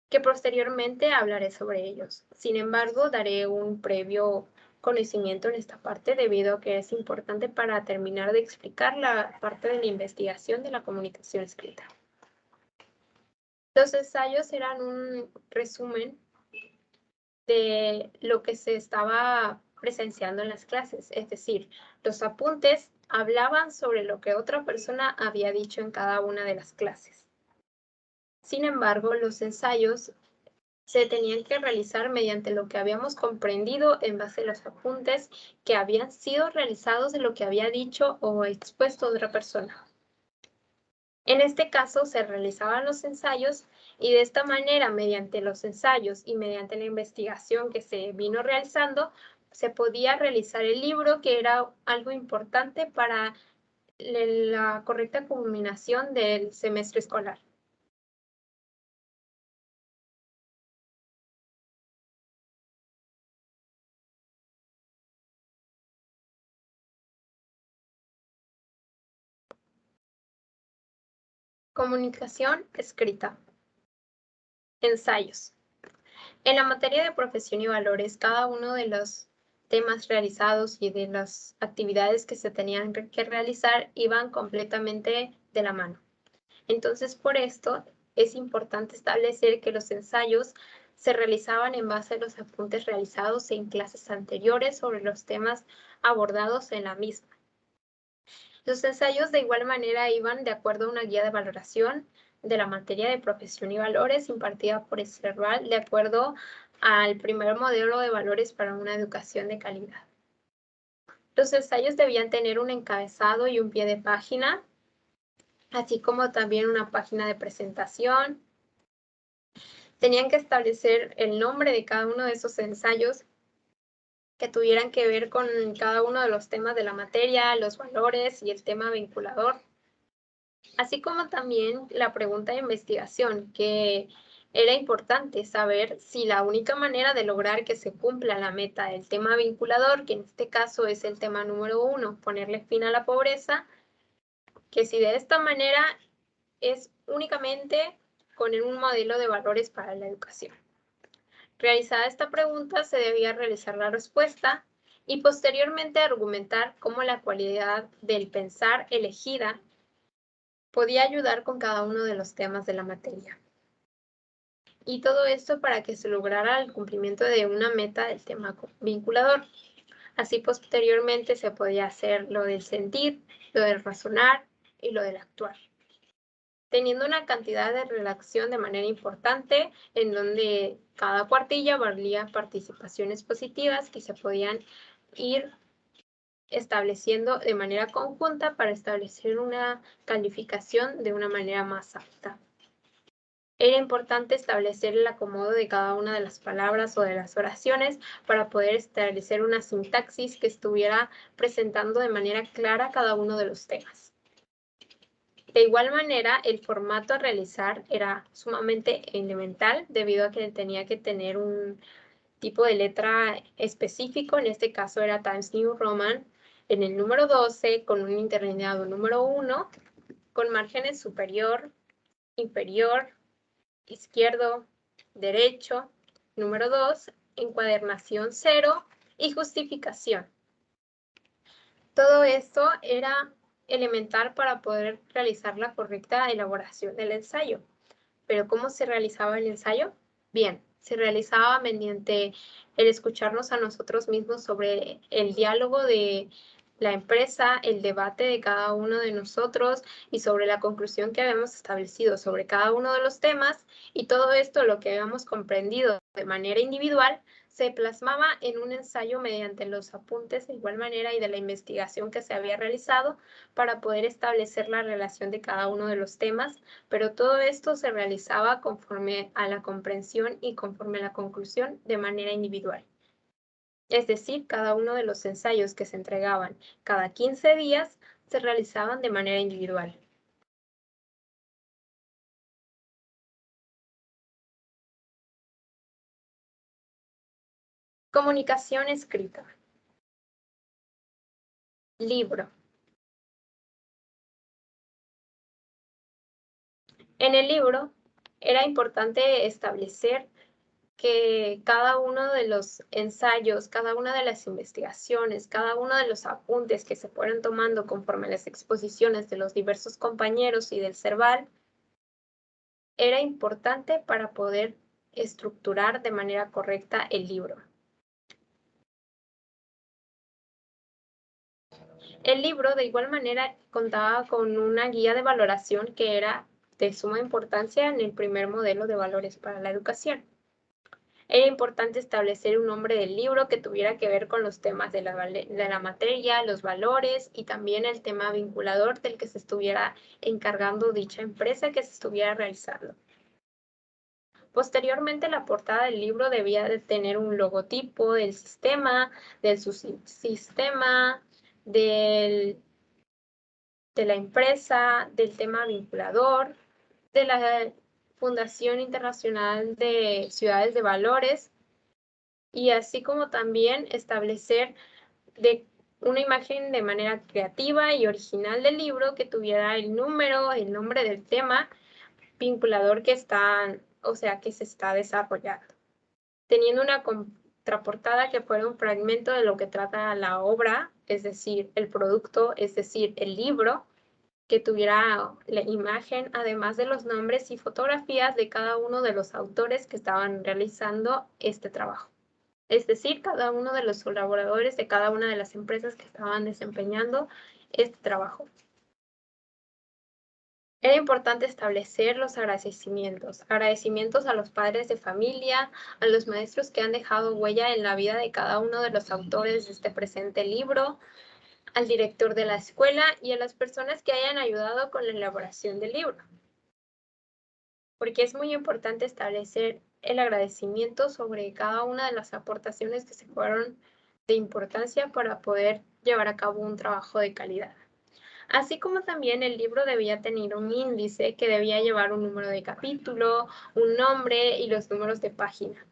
que posteriormente hablaré sobre ellos. Sin embargo, daré un previo conocimiento en esta parte debido a que es importante para terminar de explicar la parte de la investigación de la comunicación escrita. Los ensayos eran un resumen de lo que se estaba presenciando en las clases, es decir, los apuntes hablaban sobre lo que otra persona había dicho en cada una de las clases. Sin embargo, los ensayos se tenían que realizar mediante lo que habíamos comprendido en base a los apuntes que habían sido realizados de lo que había dicho o expuesto otra persona. En este caso, se realizaban los ensayos y de esta manera, mediante los ensayos y mediante la investigación que se vino realizando, se podía realizar el libro, que era algo importante para la correcta culminación del semestre escolar. Comunicación escrita. Ensayos. En la materia de profesión y valores, cada uno de los temas realizados y de las actividades que se tenían que realizar iban completamente de la mano. Entonces, por esto es importante establecer que los ensayos se realizaban en base a los apuntes realizados en clases anteriores sobre los temas abordados en la misma. Los ensayos de igual manera iban de acuerdo a una guía de valoración de la materia de profesión y valores impartida por el CERVAL de acuerdo al primer modelo de valores para una educación de calidad. Los ensayos debían tener un encabezado y un pie de página, así como también una página de presentación. Tenían que establecer el nombre de cada uno de esos ensayos que tuvieran que ver con cada uno de los temas de la materia, los valores y el tema vinculador. Así como también la pregunta de investigación, que era importante saber si la única manera de lograr que se cumpla la meta del tema vinculador, que en este caso es el tema número 1, ponerle fin a la pobreza, que si de esta manera es únicamente con un modelo de valores para la educación. Realizada esta pregunta, se debía realizar la respuesta y posteriormente argumentar cómo la cualidad del pensar elegida podía ayudar con cada uno de los temas de la materia. Y todo esto para que se lograra el cumplimiento de una meta del tema vinculador. Así posteriormente se podía hacer lo del sentir, lo del razonar y lo del actuar, teniendo una cantidad de redacción de manera importante, en donde cada cuartilla valía participaciones positivas que se podían ir estableciendo de manera conjunta para establecer una calificación de una manera más apta. Era importante establecer el acomodo de cada una de las palabras o de las oraciones para poder establecer una sintaxis que estuviera presentando de manera clara cada uno de los temas. De igual manera, el formato a realizar era sumamente elemental debido a que tenía que tener un tipo de letra específico, en este caso era Times New Roman, en el número 12 con un interlineado número 1, con márgenes superior, inferior, izquierdo, derecho, número 2, encuadernación 0 y justificación. Todo esto era elemental para poder realizar la correcta elaboración del ensayo. ¿Pero cómo se realizaba el ensayo? Bien, se realizaba mediante el escucharnos a nosotros mismos sobre el diálogo de la empresa, el debate de cada uno de nosotros y sobre la conclusión que habíamos establecido sobre cada uno de los temas, y todo esto, lo que habíamos comprendido de manera individual, se plasmaba en un ensayo mediante los apuntes de igual manera y de la investigación que se había realizado para poder establecer la relación de cada uno de los temas, pero todo esto se realizaba conforme a la comprensión y conforme a la conclusión de manera individual. Es decir, cada uno de los ensayos que se entregaban cada 15 días se realizaban de manera individual. Comunicación escrita. Libro. En el libro era importante establecer que cada uno de los ensayos, cada una de las investigaciones, cada uno de los apuntes que se fueron tomando conforme a las exposiciones de los diversos compañeros y del CERVAL, era importante para poder estructurar de manera correcta el libro. El libro, de igual manera, contaba con una guía de valoración que era de suma importancia en el primer modelo de valores para la educación. Era importante establecer un nombre del libro que tuviera que ver con los temas de la materia, los valores y también el tema vinculador del que se estuviera encargando dicha empresa que se estuviera realizando. Posteriormente, la portada del libro debía de tener un logotipo del sistema, del subsistema, de la empresa, del tema vinculador, de la Fundación Internacional de Ciudades de Valores, y así como también establecer una imagen de manera creativa y original del libro que tuviera el número, el nombre del tema vinculador que se está desarrollando, teniendo una contraportada que fuera un fragmento de lo que trata la obra, es decir, el producto, es decir, el libro, que tuviera la imagen, además de los nombres y fotografías de cada uno de los autores que estaban realizando este trabajo. Es decir, cada uno de los colaboradores de cada una de las empresas que estaban desempeñando este trabajo. Era importante establecer los agradecimientos a los padres de familia, a los maestros que han dejado huella en la vida de cada uno de los autores de este presente libro, al director de la escuela y a las personas que hayan ayudado con la elaboración del libro. porque es muy importante establecer el agradecimiento sobre cada una de las aportaciones que se fueron de importancia para poder llevar a cabo un trabajo de calidad. Así como también el libro debía tener un índice que debía llevar un número de capítulo, un nombre y los números de página.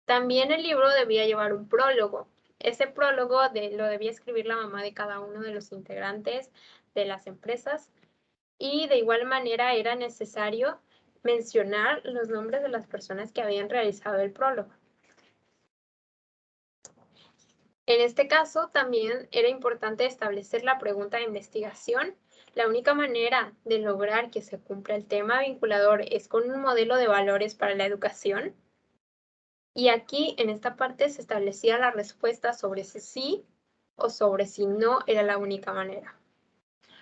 También el libro debía llevar un prólogo. Ese prólogo lo debía escribir la mamá de cada uno de los integrantes de las empresas y de igual manera era necesario mencionar los nombres de las personas que habían realizado el prólogo. En este caso, también era importante establecer la pregunta de investigación. La única manera de lograr que se cumpla el tema vinculador es con un modelo de valores para la educación. Y aquí, en esta parte, se establecía la respuesta sobre si sí o sobre si no era la única manera.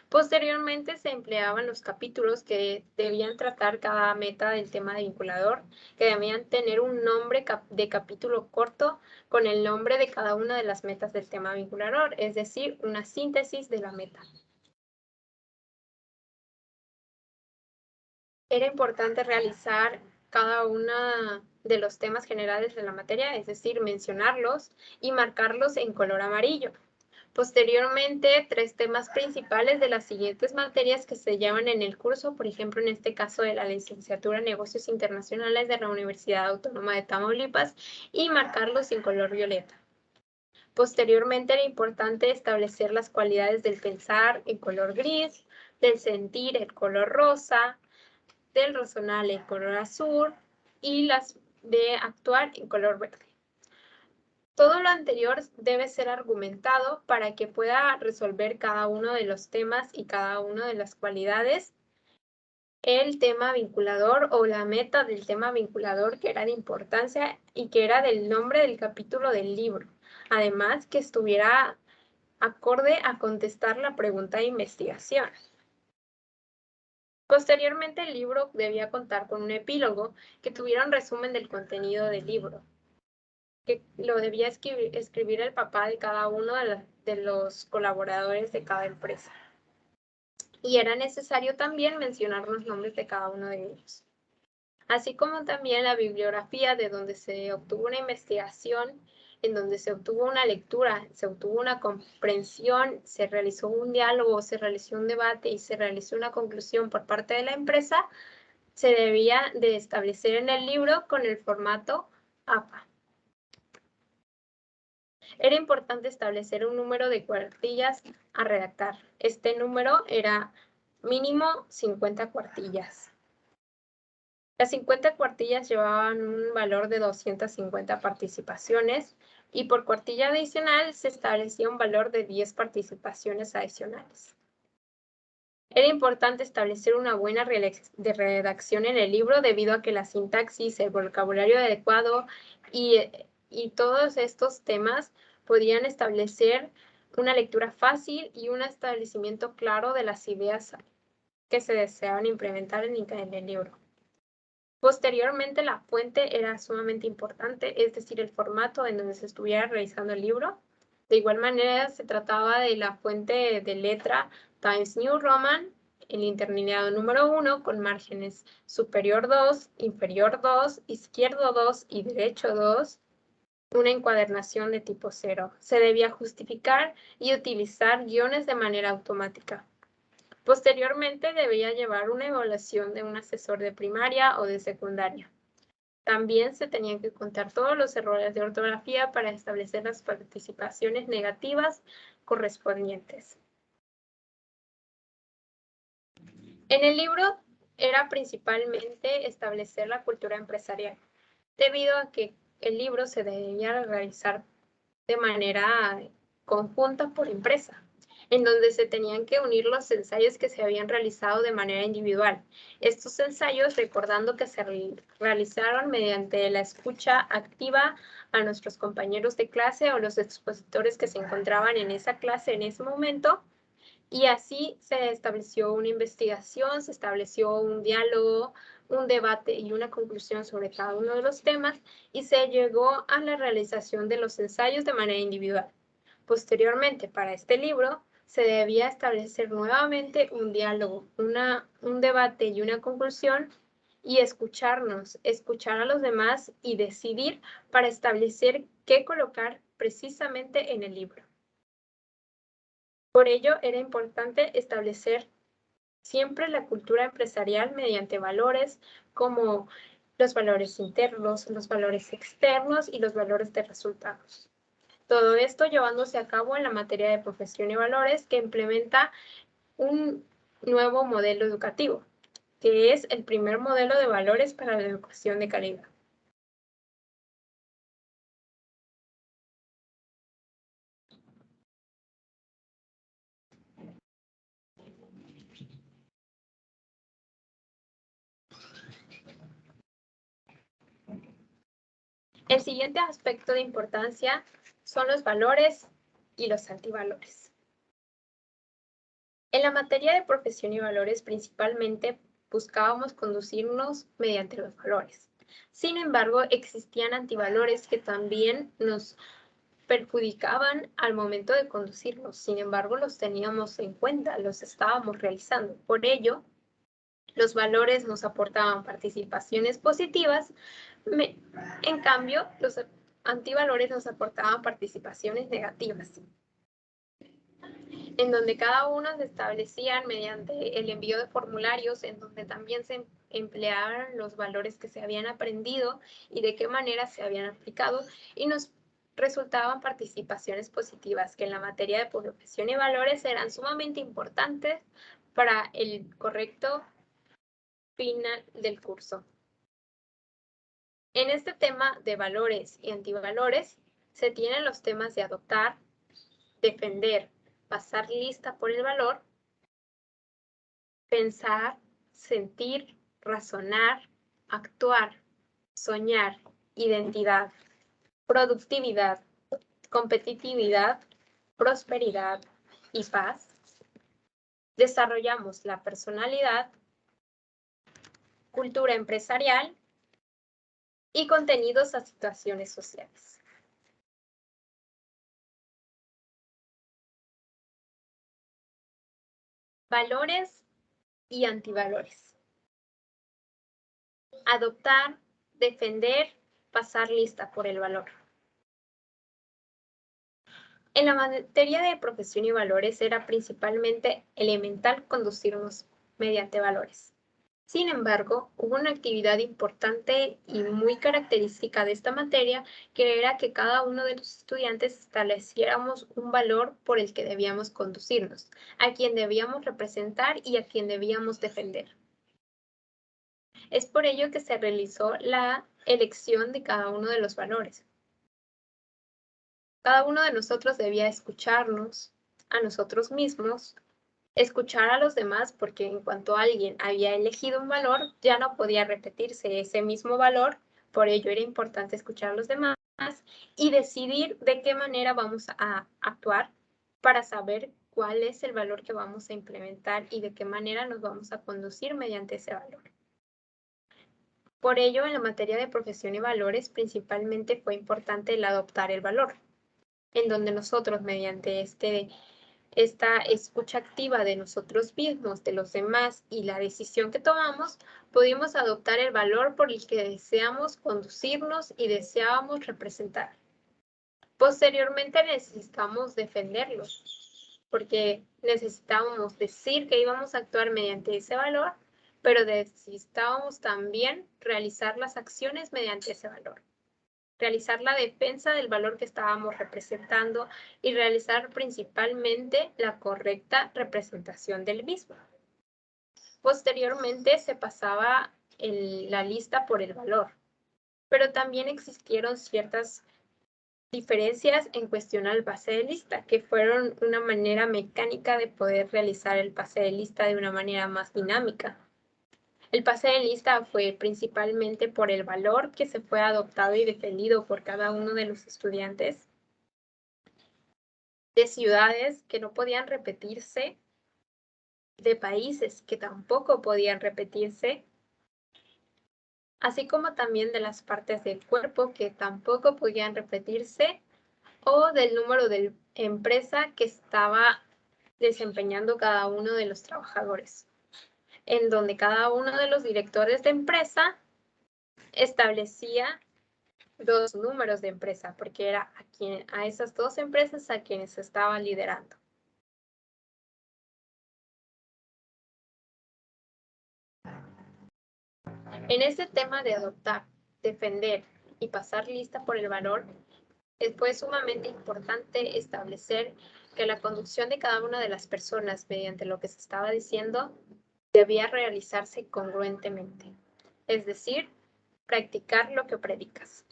Posteriormente se empleaban los capítulos que debían tratar cada meta del tema de vinculador, que debían tener un nombre de capítulo corto con el nombre de cada una de las metas del tema vinculador, es decir, una síntesis de la meta. Era importante realizar cada uno de los temas generales de la materia, es decir, mencionarlos y marcarlos en color amarillo. Posteriormente, 3 temas principales de las siguientes materias que se llevan en el curso, por ejemplo, en este caso de la licenciatura en Negocios Internacionales de la Universidad Autónoma de Tamaulipas, y marcarlos en color violeta. Posteriormente, era importante establecer las cualidades del pensar en color gris, del sentir en color rosa, del razonar en color azul y las de actuar en color verde. Todo lo anterior debe ser argumentado para que pueda resolver cada uno de los temas y cada una de las cualidades el tema vinculador o la meta del tema vinculador que era de importancia y que era del nombre del capítulo del libro. Además, que estuviera acorde a contestar la pregunta de investigación. Posteriormente, el libro debía contar con un epílogo que tuviera un resumen del contenido del libro, que lo debía escribir el papá de cada uno de los colaboradores de cada empresa. Y era necesario también mencionar los nombres de cada uno de ellos. Así como también la bibliografía de donde se obtuvo una investigación, en donde se obtuvo una lectura, se obtuvo una comprensión, se realizó un diálogo, se realizó un debate y se realizó una conclusión por parte de la empresa, se debía de establecer en el libro con el formato APA. Era importante establecer un número de cuartillas a redactar. Este número era mínimo 50 cuartillas. Las 50 cuartillas llevaban un valor de 250 participaciones y por cuartilla adicional se establecía un valor de 10 participaciones adicionales. Era importante establecer una buena redacción en el libro debido a que la sintaxis, el vocabulario adecuado y todos estos temas podían establecer una lectura fácil y un establecimiento claro de las ideas que se deseaban implementar en el libro. Posteriormente, la fuente era sumamente importante, es decir, el formato en donde se estuviera realizando el libro. De igual manera, se trataba de la fuente de letra Times New Roman, el interlineado número 1 con márgenes superior 2, inferior 2, izquierdo 2 y derecho 2, una encuadernación de tipo 0. Se debía justificar y utilizar guiones de manera automática. Posteriormente, debía llevar una evaluación de un asesor de primaria o de secundaria. También se tenían que contar todos los errores de ortografía para establecer las participaciones negativas correspondientes. En el libro era principalmente establecer la cultura empresarial, debido a que el libro se debía realizar de manera conjunta por empresa, en donde se tenían que unir los ensayos que se habían realizado de manera individual. Estos ensayos, recordando que se realizaron mediante la escucha activa a nuestros compañeros de clase o los expositores que se encontraban en esa clase en ese momento, y así se estableció una investigación, se estableció un diálogo, un debate y una conclusión sobre cada uno de los temas, y se llegó a la realización de los ensayos de manera individual. Posteriormente, para este libro, se debía establecer nuevamente un diálogo, un debate y una conclusión, y escuchar a los demás y decidir para establecer qué colocar precisamente en el libro. Por ello, era importante establecer siempre la cultura empresarial mediante valores como los valores internos, los valores externos y los valores de resultados. Todo esto llevándose a cabo en la materia de profesión y valores, que implementa un nuevo modelo educativo, que es el primer modelo de valores para la educación de calidad. El siguiente aspecto de importancia son los valores y los antivalores. En la materia de profesión y valores, principalmente buscábamos conducirnos mediante los valores. Sin embargo, existían antivalores que también nos perjudicaban al momento de conducirnos. Sin embargo, los teníamos en cuenta, los estábamos realizando. Por ello, los valores nos aportaban participaciones positivas, en cambio, los antivalores nos aportaban participaciones negativas, en donde cada uno se establecían mediante el envío de formularios, en donde también se empleaban los valores que se habían aprendido y de qué manera se habían aplicado, y nos resultaban participaciones positivas, que en la materia de profesión y valores eran sumamente importantes para el correcto final del curso. En este tema de valores y antivalores, se tienen los temas de adoptar, defender, pasar lista por el valor, pensar, sentir, razonar, actuar, soñar, identidad, productividad, competitividad, prosperidad y paz. Desarrollamos la personalidad, cultura empresarial y contenidos a situaciones sociales. Valores y antivalores. Adoptar, defender, pasar lista por el valor. En la materia de profesión y valores era principalmente elemental conducirnos mediante valores. Sin embargo, hubo una actividad importante y muy característica de esta materia, que era que cada uno de los estudiantes estableciéramos un valor por el que debíamos conducirnos, a quien debíamos representar y a quien debíamos defender. Es por ello que se realizó la elección de cada uno de los valores. Cada uno de nosotros debía escucharnos a nosotros mismos, escuchar a los demás, porque en cuanto alguien había elegido un valor, ya no podía repetirse ese mismo valor. Por ello era importante escuchar a los demás y decidir de qué manera vamos a actuar para saber cuál es el valor que vamos a implementar y de qué manera nos vamos a conducir mediante ese valor. Por ello, en la materia de profesión y valores, principalmente fue importante el adoptar el valor, en donde nosotros, mediante esta escucha activa de nosotros mismos, de los demás y la decisión que tomamos, pudimos adoptar el valor por el que deseamos conducirnos y deseábamos representar. Posteriormente necesitamos defenderlos, porque necesitábamos decir que íbamos a actuar mediante ese valor, pero necesitábamos también realizar las acciones mediante ese valor. Realizar la defensa del valor que estábamos representando y realizar principalmente la correcta representación del mismo. Posteriormente se pasaba la lista por el valor, pero también existieron ciertas diferencias en cuestión al pase de lista, que fueron una manera mecánica de poder realizar el pase de lista de una manera más dinámica. El pase de lista fue principalmente por el valor que se fue adoptado y defendido por cada uno de los estudiantes, de ciudades que no podían repetirse, de países que tampoco podían repetirse, así como también de las partes del cuerpo que tampoco podían repetirse, o del número de empresa que estaba desempeñando cada uno de los trabajadores, en donde cada uno de los directores de empresa establecía 2 números de empresa, porque era a esas 2 empresas a quienes estaba liderando. En este tema de adoptar, defender y pasar lista por el valor, fue sumamente importante establecer que la conducción de cada una de las personas mediante lo que se estaba diciendo debía realizarse congruentemente, es decir, practicar lo que predicas.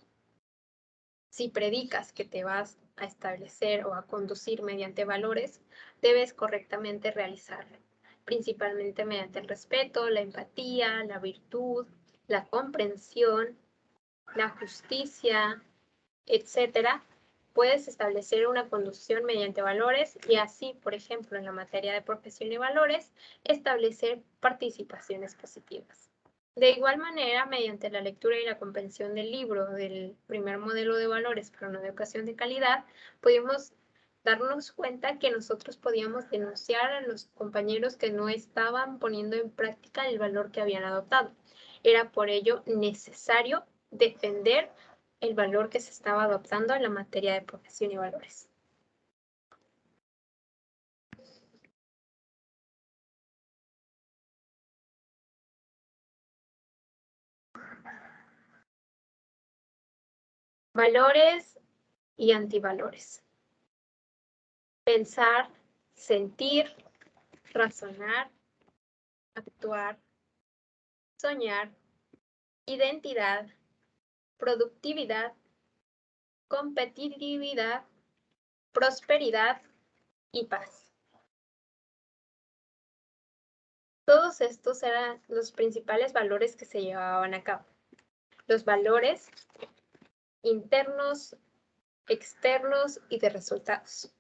Si predicas que te vas a establecer o a conducir mediante valores, debes correctamente realizarlo, principalmente mediante el respeto, la empatía, la virtud, la comprensión, la justicia, etcétera. Puedes establecer una conducción mediante valores y así, por ejemplo, en la materia de profesión y valores, establecer participaciones positivas. De igual manera, mediante la lectura y la comprensión del libro del primer modelo de valores para una educación de calidad, pudimos darnos cuenta que nosotros podíamos denunciar a los compañeros que no estaban poniendo en práctica el valor que habían adoptado. Era por ello necesario defender el valor que se estaba adoptando en la materia de profesión y valores. Valores y antivalores. Pensar, sentir, razonar, actuar, soñar, identidad, productividad, competitividad, prosperidad y paz. Todos estos eran los principales valores que se llevaban a cabo. Los valores internos, externos y de resultados.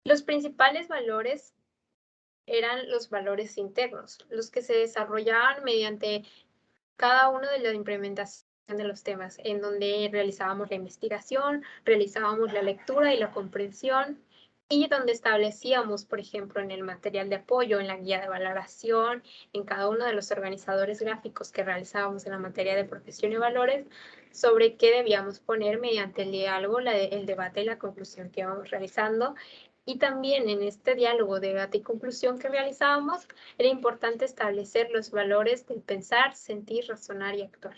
Los principales valores eran los valores internos, los que se desarrollaban mediante cada uno de la implementación de los temas, en donde realizábamos la investigación, realizábamos la lectura y la comprensión, y donde establecíamos, por ejemplo, en el material de apoyo, en la guía de valoración, en cada uno de los organizadores gráficos que realizábamos en la materia de profesión y valores, sobre qué debíamos poner mediante el diálogo, el debate y la conclusión que íbamos realizando. Y también en este diálogo, debate y conclusión que realizábamos, era importante establecer los valores del pensar, sentir, razonar y actuar.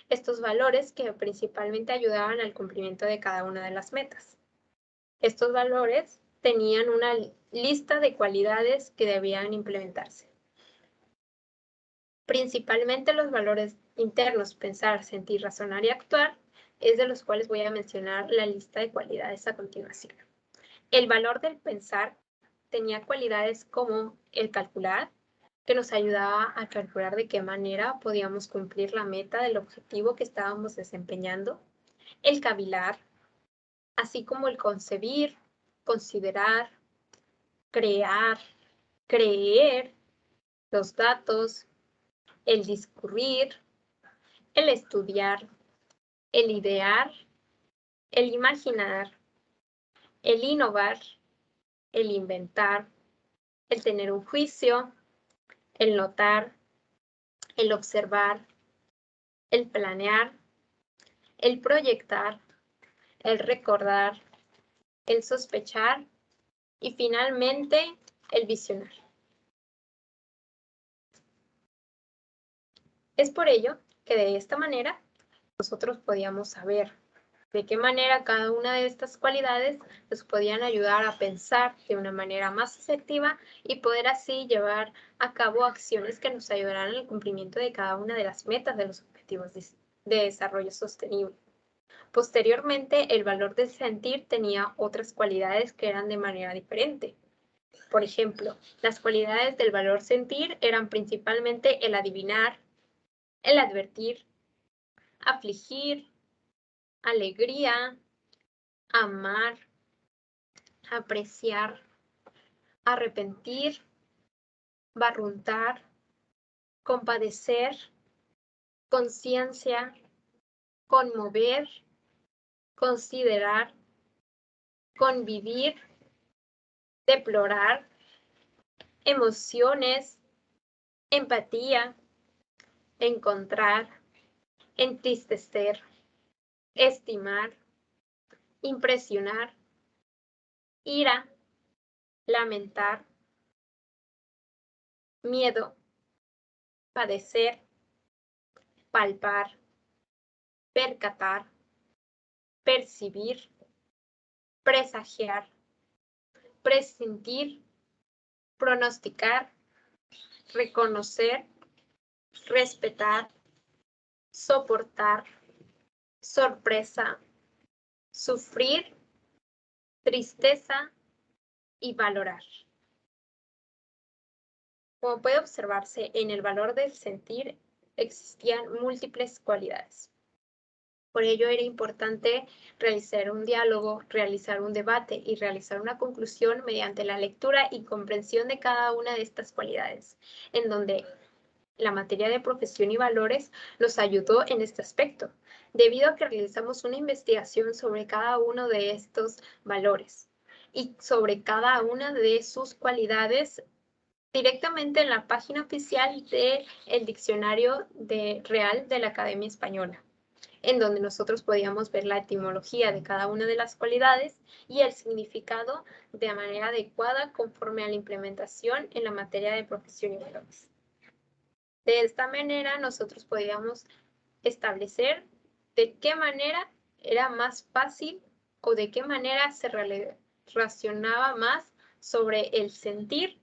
Estos valores que principalmente ayudaban al cumplimiento de cada una de las metas. Estos valores tenían una lista de cualidades que debían implementarse. Principalmente los valores internos, pensar, sentir, razonar y actuar, es de los cuales voy a mencionar la lista de cualidades a continuación. El valor del pensar tenía cualidades como el calcular, que nos ayudaba a calcular de qué manera podíamos cumplir la meta del objetivo que estábamos desempeñando, el cavilar, así como el concebir, considerar, crear, creer, los datos, el discurrir, el estudiar, el idear, el imaginar, el innovar, el inventar, el tener un juicio, el notar, el observar, el planear, el proyectar, el recordar, el sospechar y finalmente el visionar. Es por ello que de esta manera nosotros podíamos saber de qué manera cada una de estas cualidades nos podían ayudar a pensar de una manera más efectiva y poder así llevar a cabo acciones que nos ayudaran al cumplimiento de cada una de las metas de los objetivos de desarrollo sostenible. Posteriormente, el valor del sentir tenía otras cualidades que eran de manera diferente. Por ejemplo, las cualidades del valor sentir eran principalmente el adivinar, el advertir, afligir, alegría, amar, apreciar, arrepentir, barruntar, compadecer, conciencia, conmover, considerar, convivir, deplorar, emociones, empatía, encontrar, entristecer, estimar, impresionar, ira, lamentar, miedo, padecer, palpar, percatar, percibir, presagiar, presentir, pronosticar, reconocer, respetar, soportar, sorpresa, sufrir, tristeza y valorar. Como puede observarse, en el valor del sentir existían múltiples cualidades. Por ello era importante realizar un diálogo, realizar un debate y realizar una conclusión mediante la lectura y comprensión de cada una de estas cualidades, en donde la materia de profesión y valores nos ayudó en este aspecto, debido a que realizamos una investigación sobre cada uno de estos valores y sobre cada una de sus cualidades directamente en la página oficial del Diccionario Real de la Academia Española, en donde nosotros podíamos ver la etimología de cada una de las cualidades y el significado de manera adecuada conforme a la implementación en la materia de profesión y valores. De esta manera nosotros podíamos establecer de qué manera era más fácil o de qué manera se relacionaba más sobre el sentir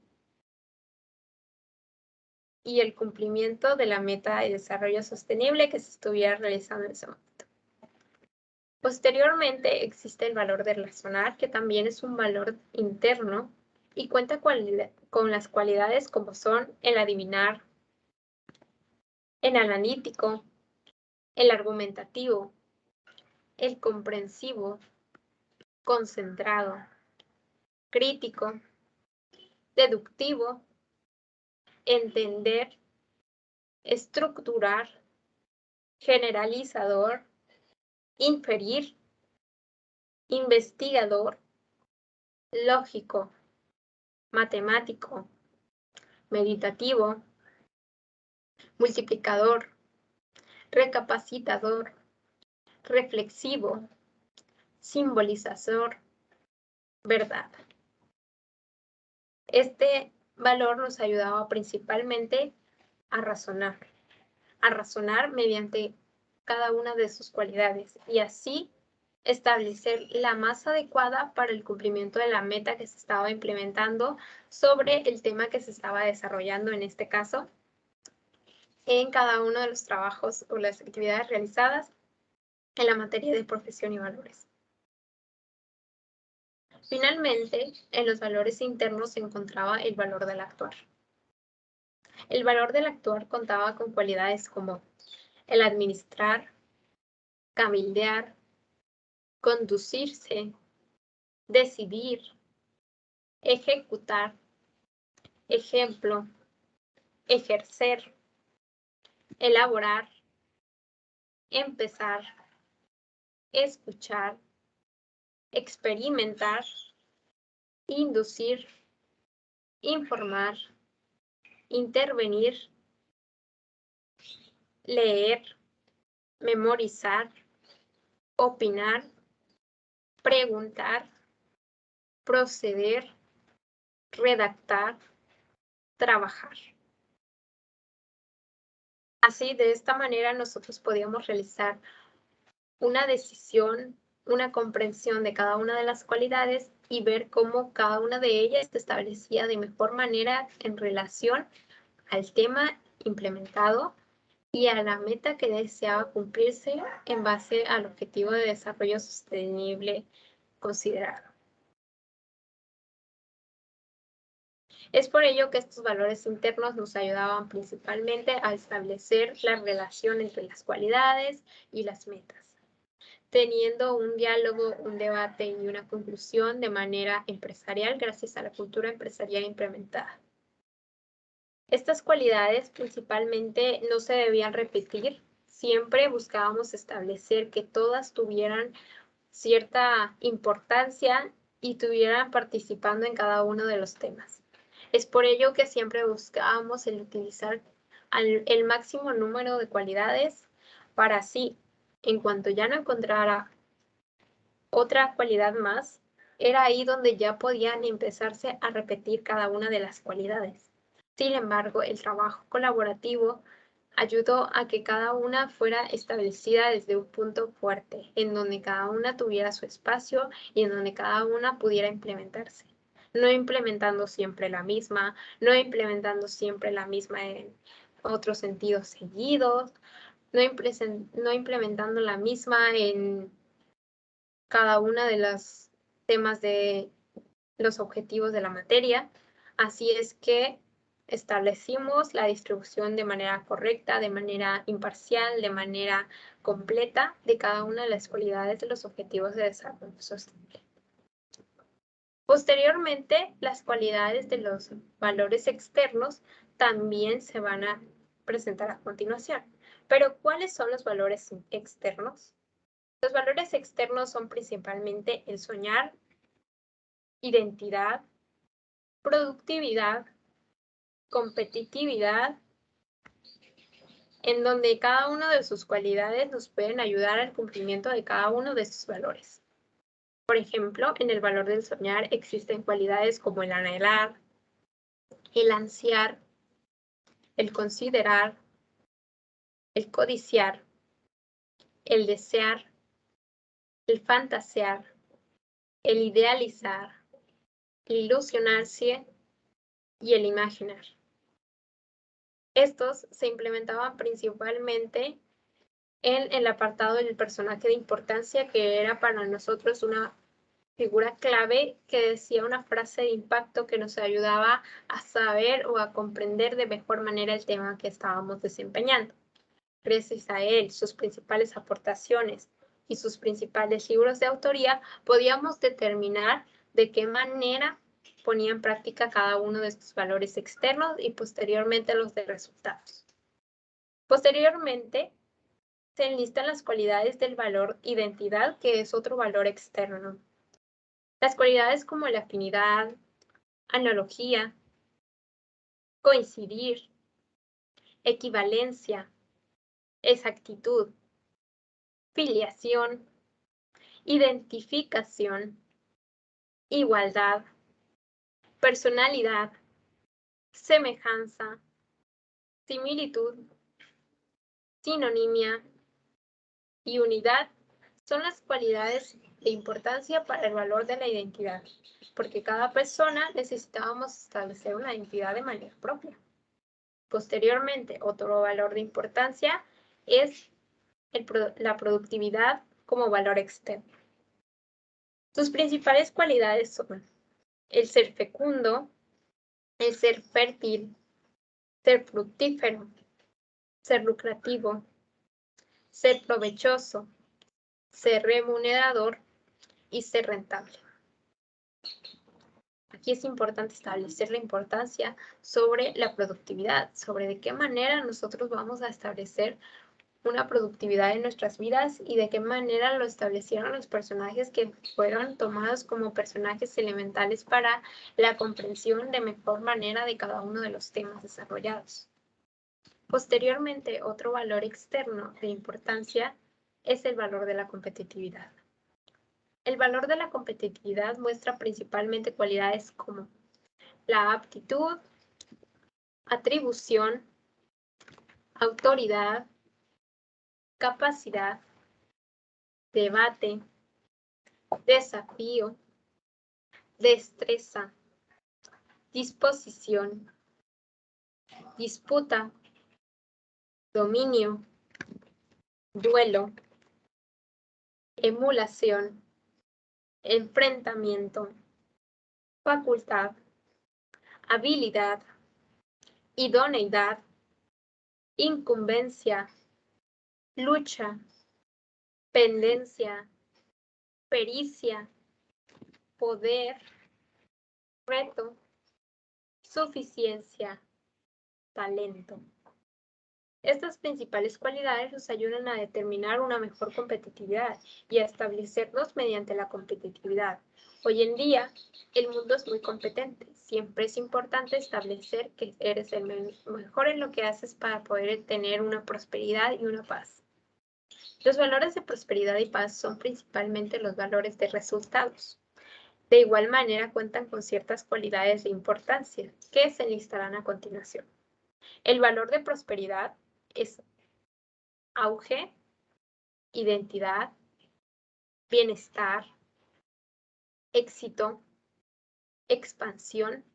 y el cumplimiento de la meta de desarrollo sostenible que se estuviera realizando en ese momento. Posteriormente existe el valor de razonar, que también es un valor interno y cuenta con las cualidades como son el adivinar, el analítico, el argumentativo, el comprensivo, concentrado, crítico, deductivo, entender, estructurar, generalizador, inferir, investigador, lógico, matemático, meditativo, multiplicador, recapacitador, reflexivo, simbolizador, verdad. Este valor nos ayudaba principalmente a razonar mediante cada una de sus cualidades y así establecer la más adecuada para el cumplimiento de la meta que se estaba implementando sobre el tema que se estaba desarrollando en este caso en cada uno de los trabajos o las actividades realizadas en la materia de profesión y valores. Finalmente, en los valores internos se encontraba el valor del actuar. El valor del actuar contaba con cualidades como el administrar, cabildear, conducirse, decidir, ejecutar, ejemplo, ejercer, elaborar, empezar, escuchar, experimentar, inducir, informar, intervenir, leer, memorizar, opinar, preguntar, proceder, redactar, trabajar. Así, de esta manera, nosotros podíamos realizar una decisión, una comprensión de cada una de las cualidades y ver cómo cada una de ellas se establecía de mejor manera en relación al tema implementado y a la meta que deseaba cumplirse en base al objetivo de desarrollo sostenible considerado. Es por ello que estos valores internos nos ayudaban principalmente a establecer la relación entre las cualidades y las metas, teniendo un diálogo, un debate y una conclusión de manera empresarial gracias a la cultura empresarial implementada. Estas cualidades principalmente no se debían repetir, siempre buscábamos establecer que todas tuvieran cierta importancia y estuvieran participando en cada uno de los temas. Es por ello que siempre buscábamos el utilizar el máximo número de cualidades para así, en cuanto ya no encontrara otra cualidad más, era ahí donde ya podían empezarse a repetir cada una de las cualidades. Sin embargo, el trabajo colaborativo ayudó a que cada una fuera establecida desde un punto fuerte, en donde cada una tuviera su espacio y en donde cada una pudiera implementarse. No implementando siempre la misma, no implementando siempre la misma en otros sentidos seguidos, no implementando la misma en cada una de los temas de los objetivos de la materia. Así es que establecimos la distribución de manera correcta, de manera imparcial, de manera completa de cada una de las cualidades de los objetivos de desarrollo sostenible. Posteriormente, las cualidades de los valores externos también se van a presentar a continuación. Pero, ¿cuáles son los valores externos? Los valores externos son principalmente el soñar, identidad, productividad, competitividad, en donde cada una de sus cualidades nos pueden ayudar al cumplimiento de cada uno de sus valores. Por ejemplo, en el valor del soñar existen cualidades como el anhelar, el ansiar, el considerar, el codiciar, el desear, el fantasear, el idealizar, el ilusionarse y el imaginar. Estos se implementaban principalmente en el apartado del personaje de importancia, que era para nosotros una figura clave que decía una frase de impacto que nos ayudaba a saber o a comprender de mejor manera el tema que estábamos desempeñando. Gracias a él, sus principales aportaciones y sus principales libros de autoría, podíamos determinar de qué manera ponía en práctica cada uno de estos valores externos y posteriormente los de resultados. Posteriormente, se enlistan las cualidades del valor identidad, que es otro valor externo. Las cualidades como la afinidad, analogía, coincidir, equivalencia, exactitud, filiación, identificación, igualdad, personalidad, semejanza, similitud, sinonimia y unidad son las cualidades de importancia para el valor de la identidad, porque cada persona necesitábamos establecer una identidad de manera propia. Posteriormente, otro valor de importancia es la productividad como valor externo. Sus principales cualidades son el ser fecundo, el ser fértil, ser fructífero, ser lucrativo, ser provechoso, ser remunerador y ser rentable. Aquí es importante establecer la importancia sobre la productividad, sobre de qué manera nosotros vamos a establecer una productividad en nuestras vidas y de qué manera lo establecieron los personajes que fueron tomados como personajes elementales para la comprensión de mejor manera de cada uno de los temas desarrollados. Posteriormente, otro valor externo de importancia es el valor de la competitividad. El valor de la competitividad muestra principalmente cualidades como la aptitud, atribución, autoridad, capacidad, debate, desafío, destreza, disposición, disputa, dominio, duelo, emulación, enfrentamiento, facultad, habilidad, idoneidad, incumbencia, lucha, pendencia, pericia, poder, reto, suficiencia, talento. Estas principales cualidades nos ayudan a determinar una mejor competitividad y a establecernos mediante la competitividad. Hoy en día, el mundo es muy competente. Siempre es importante establecer que eres el mejor en lo que haces para poder tener una prosperidad y una paz. Los valores de prosperidad y paz son principalmente los valores de resultados. De igual manera, cuentan con ciertas cualidades de importancia que se enlistarán a continuación. El valor de prosperidad es auge, identidad, bienestar, éxito, expansión,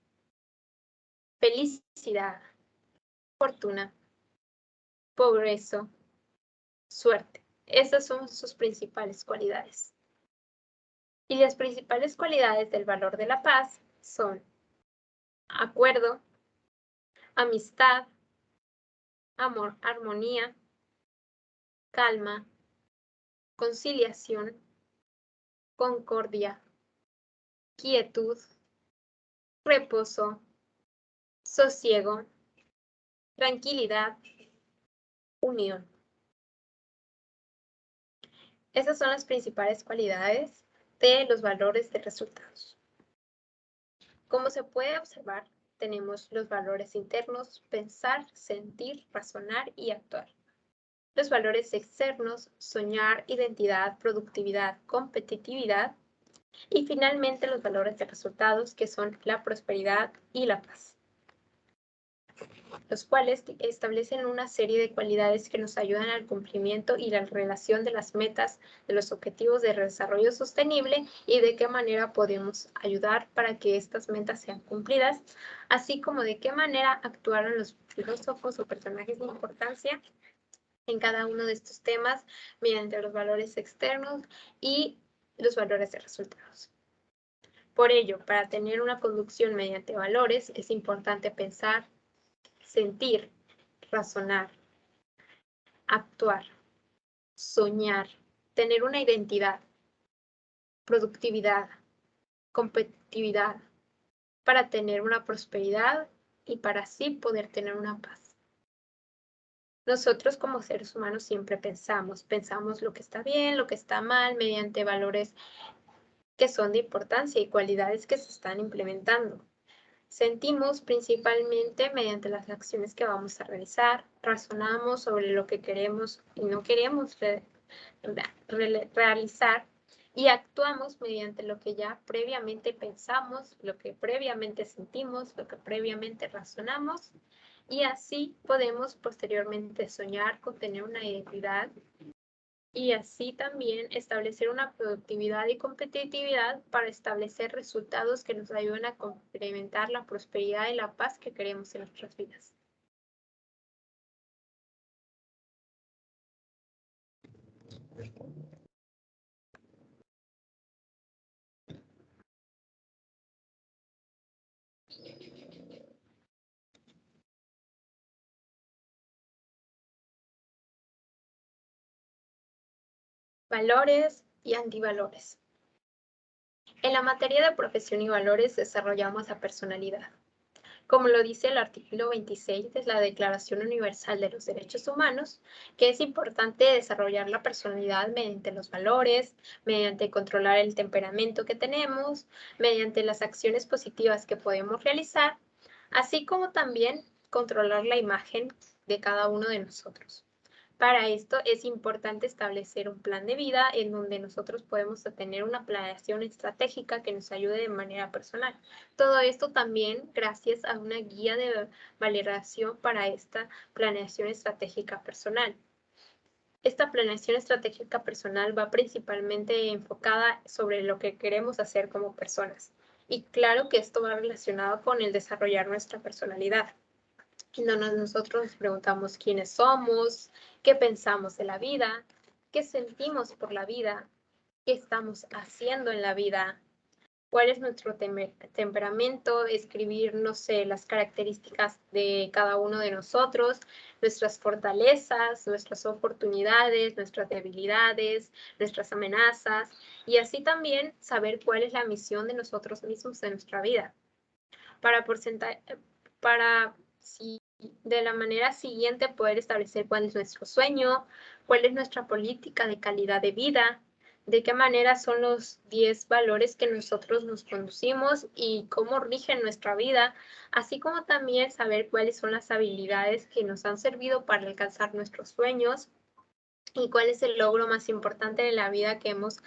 felicidad, fortuna, progreso, suerte. Esas son sus principales cualidades. Y las principales cualidades del valor de la paz son acuerdo, amistad, amor, armonía, calma, conciliación, concordia, quietud, reposo, sosiego, tranquilidad, unión. Esas son las principales cualidades de los valores de resultados. Como se puede observar, tenemos los valores internos: pensar, sentir, razonar y actuar. Los valores externos: soñar, identidad, productividad, competitividad. Y finalmente los valores de resultados, que son la prosperidad y la paz, los cuales establecen una serie de cualidades que nos ayudan al cumplimiento y la relación de las metas de los objetivos de desarrollo sostenible y de qué manera podemos ayudar para que estas metas sean cumplidas, así como de qué manera actuaron los filósofos o personajes de importancia en cada uno de estos temas mediante los valores externos y los valores de resultados. Por ello, para tener una conducción mediante valores, es importante pensar, sentir, razonar, actuar, soñar, tener una identidad, productividad, competitividad, para tener una prosperidad y para así poder tener una paz. Nosotros como seres humanos siempre pensamos lo que está bien, lo que está mal, mediante valores que son de importancia y cualidades que se están implementando. Sentimos principalmente mediante las acciones que vamos a realizar, razonamos sobre lo que queremos y no queremos realizar y actuamos mediante lo que ya previamente pensamos, lo que previamente sentimos, lo que previamente razonamos, y así podemos posteriormente soñar con tener una identidad y así también establecer una productividad y competitividad para establecer resultados que nos ayuden a complementar la prosperidad y la paz que queremos en nuestras vidas. Valores y antivalores. En la materia de profesión y valores desarrollamos la personalidad. Como lo dice el artículo 26 de la Declaración Universal de los Derechos Humanos, que es importante desarrollar la personalidad mediante los valores, mediante controlar el temperamento que tenemos, mediante las acciones positivas que podemos realizar, así como también controlar la imagen de cada uno de nosotros. Para esto es importante establecer un plan de vida en donde nosotros podemos tener una planeación estratégica que nos ayude de manera personal. Todo esto también gracias a una guía de valoración para esta planeación estratégica personal. Esta planeación estratégica personal va principalmente enfocada sobre lo que queremos hacer como personas. Y claro que esto va relacionado con el desarrollar nuestra personalidad. Nosotros nos preguntamos quiénes somos, qué pensamos de la vida, qué sentimos por la vida, qué estamos haciendo en la vida, cuál es nuestro temperamento, escribir, no sé, las características de cada uno de nosotros, nuestras fortalezas, nuestras oportunidades, nuestras debilidades, nuestras amenazas, y así también saber cuál es la misión de nosotros mismos en nuestra vida. Para de la manera siguiente poder establecer cuál es nuestro sueño, cuál es nuestra política de calidad de vida, de qué manera son los 10 valores que nosotros nos conducimos y cómo rigen nuestra vida, así como también saber cuáles son las habilidades que nos han servido para alcanzar nuestros sueños y cuál es el logro más importante de la vida que hemos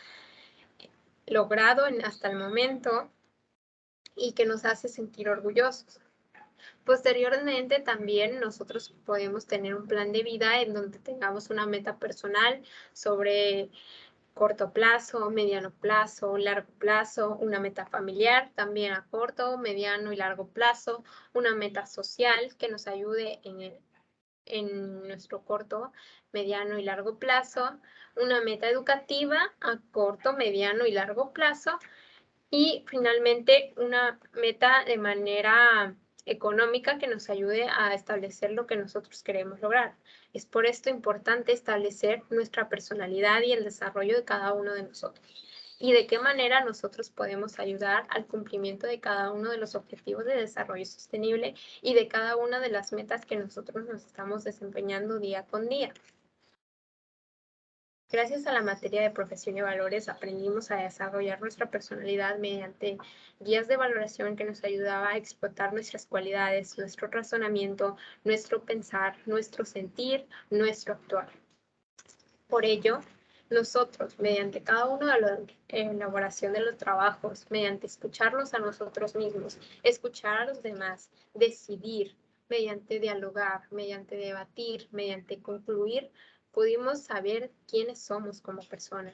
logrado hasta el momento y que nos hace sentir orgullosos. Posteriormente también nosotros podemos tener un plan de vida en donde tengamos una meta personal sobre corto plazo, mediano plazo, largo plazo, una meta familiar también a corto, mediano y largo plazo, una meta social que nos ayude en nuestro corto, mediano y largo plazo, una meta educativa a corto, mediano y largo plazo y finalmente una meta de manera económica que nos ayude a establecer lo que nosotros queremos lograr. Es por esto importante establecer nuestra personalidad y el desarrollo de cada uno de nosotros. Y de qué manera nosotros podemos ayudar al cumplimiento de cada uno de los objetivos de desarrollo sostenible y de cada una de las metas que nosotros nos estamos desempeñando día con día. Gracias a la materia de profesión y valores aprendimos a desarrollar nuestra personalidad mediante guías de valoración que nos ayudaba a explotar nuestras cualidades, nuestro razonamiento, nuestro pensar, nuestro sentir, nuestro actuar. Por ello, nosotros, mediante cada uno de la elaboración de los trabajos, mediante escucharnos a nosotros mismos, escuchar a los demás, decidir, mediante dialogar, mediante debatir, mediante concluir, pudimos saber quiénes somos como personas,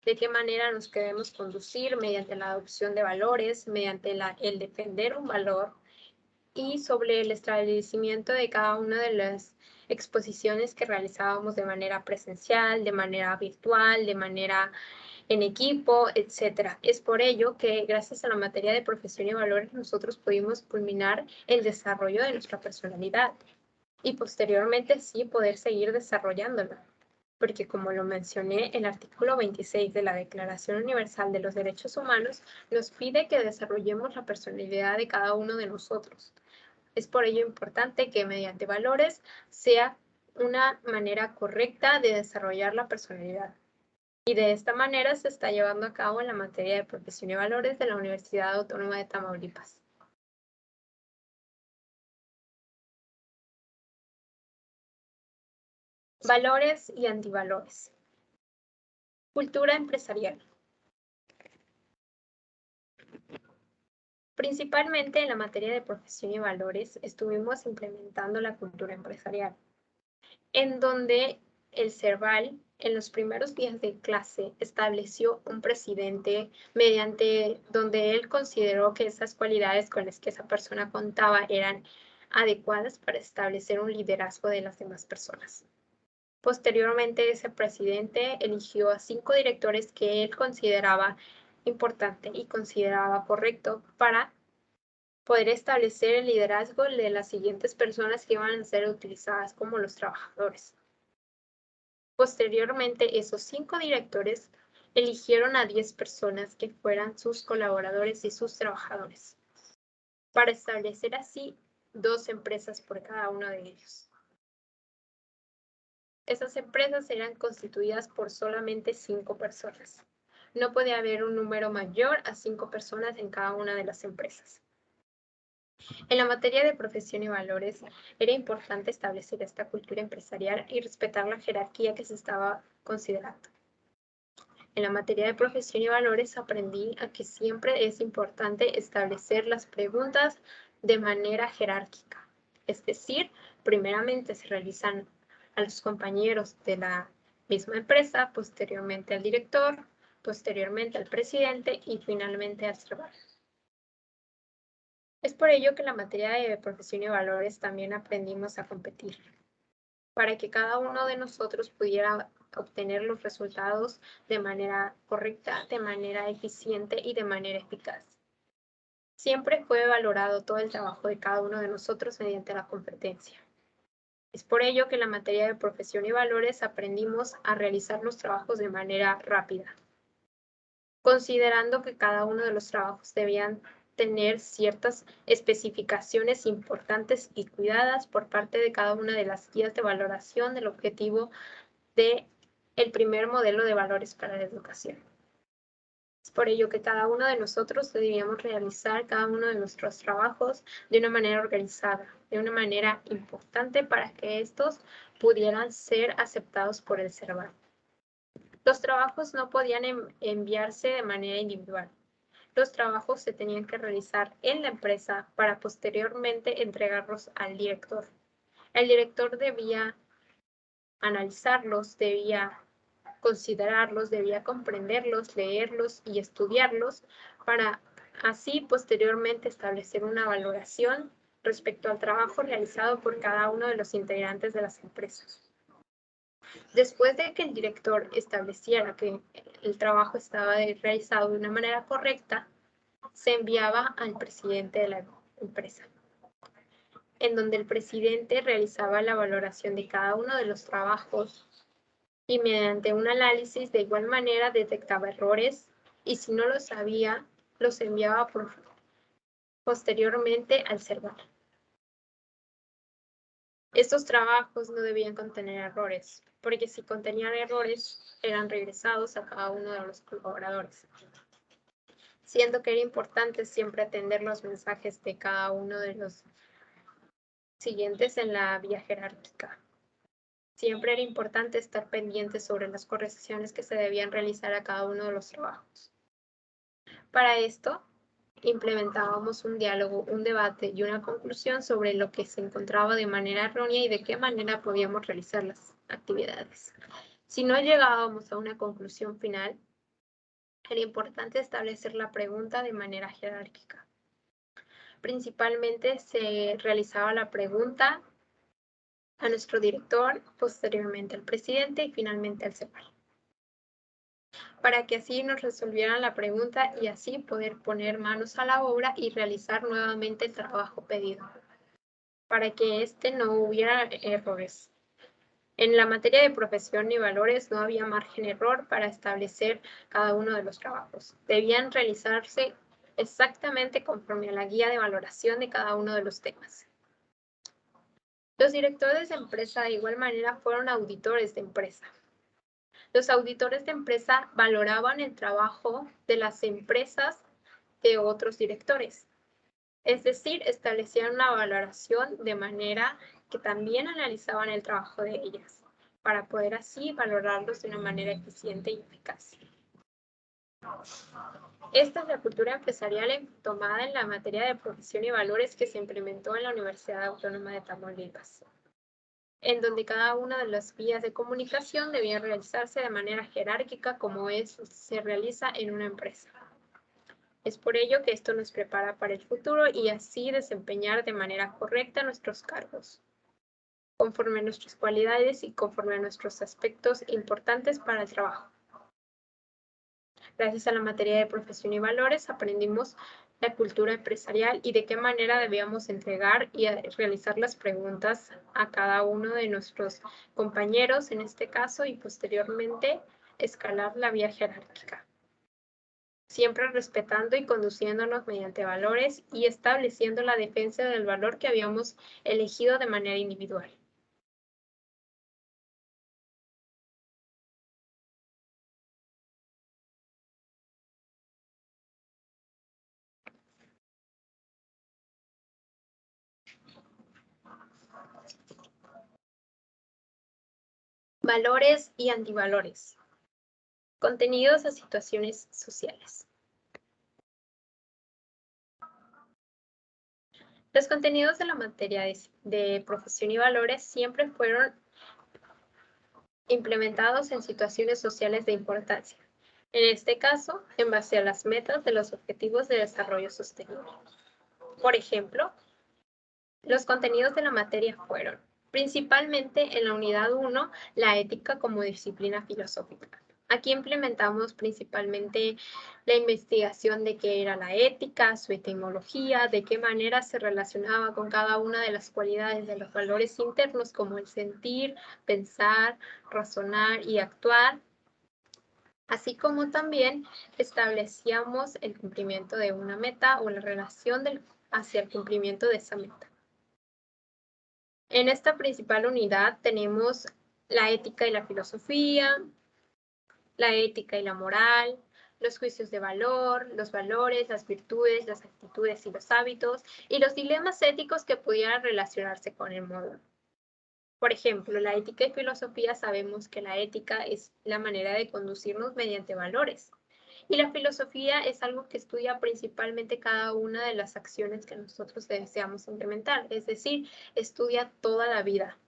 de qué manera nos queremos conducir mediante la adopción de valores, mediante el defender un valor y sobre el establecimiento de cada una de las exposiciones que realizábamos de manera presencial, de manera virtual, de manera en equipo, etc. Es por ello que gracias a la materia de profesión y valores nosotros pudimos culminar el desarrollo de nuestra personalidad y posteriormente sí poder seguir desarrollándola. Porque como lo mencioné, el artículo 26 de la Declaración Universal de los Derechos Humanos nos pide que desarrollemos la personalidad de cada uno de nosotros. Es por ello importante que mediante valores sea una manera correcta de desarrollar la personalidad. Y de esta manera se está llevando a cabo en la materia de profesión y valores de la Universidad Autónoma de Tamaulipas. Valores y antivalores. Cultura empresarial. Principalmente en la materia de profesión y valores estuvimos implementando la cultura empresarial, en donde el CERVAL en los primeros días de clase estableció un presidente mediante donde él consideró que esas cualidades con las que esa persona contaba eran adecuadas para establecer un liderazgo de las demás personas. Posteriormente, ese presidente eligió a 5 directores que él consideraba importante y consideraba correcto para poder establecer el liderazgo de las siguientes personas que iban a ser utilizadas como los trabajadores. Posteriormente, esos 5 directores eligieron a 10 personas que fueran sus colaboradores y sus trabajadores, para establecer así 2 empresas por cada uno de ellos. Esas empresas eran constituidas por solamente 5 personas. No podía haber un número mayor a 5 personas en cada una de las empresas. En la materia de profesión y valores, era importante establecer esta cultura empresarial y respetar la jerarquía que se estaba considerando. En la materia de profesión y valores aprendí a que siempre es importante establecer las preguntas de manera jerárquica. Es decir, primeramente se realizan a los compañeros de la misma empresa, posteriormente al director, posteriormente al presidente y finalmente al CERVAL. Es por ello que en la materia de profesión y valores también aprendimos a competir, para que cada uno de nosotros pudiera obtener los resultados de manera correcta, de manera eficiente y de manera eficaz. Siempre fue valorado todo el trabajo de cada uno de nosotros mediante la competencia. Es por ello que en la materia de profesión y valores aprendimos a realizar los trabajos de manera rápida, considerando que cada uno de los trabajos debían tener ciertas especificaciones importantes y cuidadas por parte de cada una de las guías de valoración del objetivo del primer modelo de valores para la educación. Es por ello que cada uno de nosotros debíamos realizar cada uno de nuestros trabajos de una manera organizada, de una manera importante para que estos pudieran ser aceptados por el CERVAL. Los trabajos no podían enviarse de manera individual. Los trabajos se tenían que realizar en la empresa para posteriormente entregarlos al director. El director debía analizarlos, debía considerarlos, debía comprenderlos, leerlos y estudiarlos para así posteriormente establecer una valoración respecto al trabajo realizado por cada uno de los integrantes de las empresas. Después de que el director estableciera que el trabajo estaba realizado de una manera correcta, se enviaba al presidente de la empresa, en donde el presidente realizaba la valoración de cada uno de los trabajos y mediante un análisis de igual manera detectaba errores y si no los sabía, los enviaba posteriormente al CERVAL. Estos trabajos no debían contener errores, porque si contenían errores, eran regresados a cada uno de los colaboradores. Siendo que era importante siempre atender los mensajes de cada uno de los siguientes en la vía jerárquica. Siempre era importante estar pendiente sobre las correcciones que se debían realizar a cada uno de los trabajos. Para esto, implementábamos un diálogo, un debate y una conclusión sobre lo que se encontraba de manera errónea y de qué manera podíamos realizar las actividades. Si no llegábamos a una conclusión final, era importante establecer la pregunta de manera jerárquica. Principalmente se realizaba la pregunta a nuestro director, posteriormente al presidente y finalmente al CERVAL, para que así nos resolvieran la pregunta y así poder poner manos a la obra y realizar nuevamente el trabajo pedido, para que no hubiera errores. En la materia de profesión y valores no había margen de error para establecer cada uno de los trabajos. Debían realizarse exactamente conforme a la guía de valoración de cada uno de los temas. Los directores de empresa de igual manera fueron auditores de empresa. Los auditores de empresa valoraban el trabajo de las empresas de otros directores. Es decir, establecían una valoración de manera que también analizaban el trabajo de ellas, para poder así valorarlos de una manera eficiente y eficaz. Esta es la cultura empresarial tomada en la materia de profesión y valores que se implementó en la Universidad Autónoma de Tamaulipas, en donde cada una de las vías de comunicación debía realizarse de manera jerárquica como se realiza en una empresa. Es por ello que esto nos prepara para el futuro y así desempeñar de manera correcta nuestros cargos, conforme a nuestras cualidades y conforme a nuestros aspectos importantes para el trabajo. Gracias a la materia de profesión y valores aprendimos la cultura empresarial y de qué manera debíamos entregar y realizar las preguntas a cada uno de nuestros compañeros en este caso y posteriormente escalar la vía jerárquica. Siempre respetando y conduciéndonos mediante valores y estableciendo la defensa del valor que habíamos elegido de manera individual. Valores y antivalores. Contenidos a situaciones sociales. Los contenidos de la materia de profesión y valores siempre fueron implementados en situaciones sociales de importancia. En este caso, en base a las metas de los Objetivos de Desarrollo Sostenible. Por ejemplo, los contenidos de la materia fueron, principalmente en la unidad 1, la ética como disciplina filosófica. Aquí implementamos principalmente la investigación de qué era la ética, su etimología, de qué manera se relacionaba con cada una de las cualidades de los valores internos como el sentir, pensar, razonar y actuar. así como también establecíamos el cumplimiento de una meta o la relación hacia el cumplimiento de esa meta. En esta principal unidad tenemos la ética y la filosofía, la ética y la moral, los juicios de valor, los valores, las virtudes, las actitudes y los hábitos, y los dilemas éticos que pudieran relacionarse con el módulo. Por ejemplo, la ética y filosofía, sabemos que la ética es la manera de conducirnos mediante valores. Y la filosofía es algo que estudia principalmente cada una de las acciones que nosotros deseamos implementar, es decir, estudia toda la vida.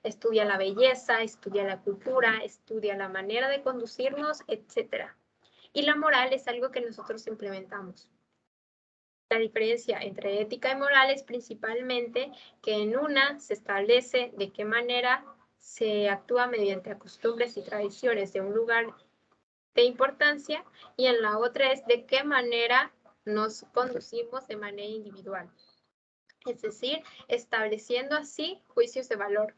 Estudia la belleza, estudia la cultura, estudia la manera de conducirnos, etc. Y la moral es algo que nosotros implementamos. La diferencia entre ética y moral es principalmente que en una se establece de qué manera se actúa mediante costumbres y tradiciones de un lugar de importancia, y en la otra es de qué manera nos conducimos de manera individual. Es decir, estableciendo así juicios de valor,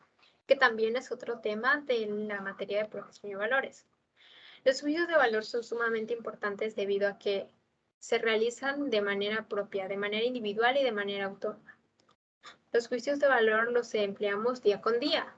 que también es otro tema de la materia de profesión y valores. Los juicios de valor son sumamente importantes debido a que se realizan de manera propia, de manera individual y de manera autónoma. Los juicios de valor los empleamos día con día.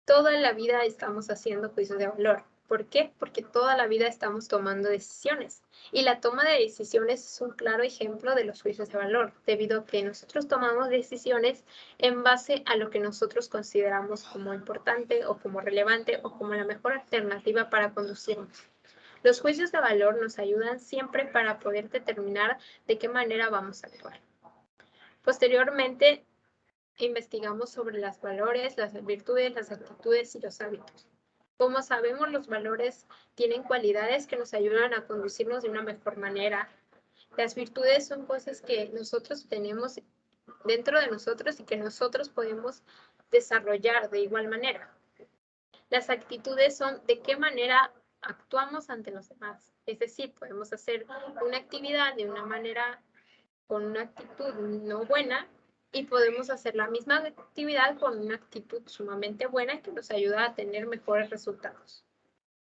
Toda la vida estamos haciendo juicios de valor. ¿Por qué? Porque toda la vida estamos tomando decisiones. Y la toma de decisiones es un claro ejemplo de los juicios de valor, debido a que nosotros tomamos decisiones en base a lo que nosotros consideramos como importante o como relevante o como la mejor alternativa para conducirnos. Los juicios de valor nos ayudan siempre para poder determinar de qué manera vamos a actuar. Posteriormente, investigamos sobre los valores, las virtudes, las actitudes y los hábitos. Como sabemos, los valores tienen cualidades que nos ayudan a conducirnos de una mejor manera. Las virtudes son cosas que nosotros tenemos dentro de nosotros y que nosotros podemos desarrollar de igual manera. Las actitudes son de qué manera actuamos ante los demás. Es decir, podemos hacer una actividad de una manera con una actitud no buena y podemos hacer la misma actividad con una actitud sumamente buena que nos ayuda a tener mejores resultados.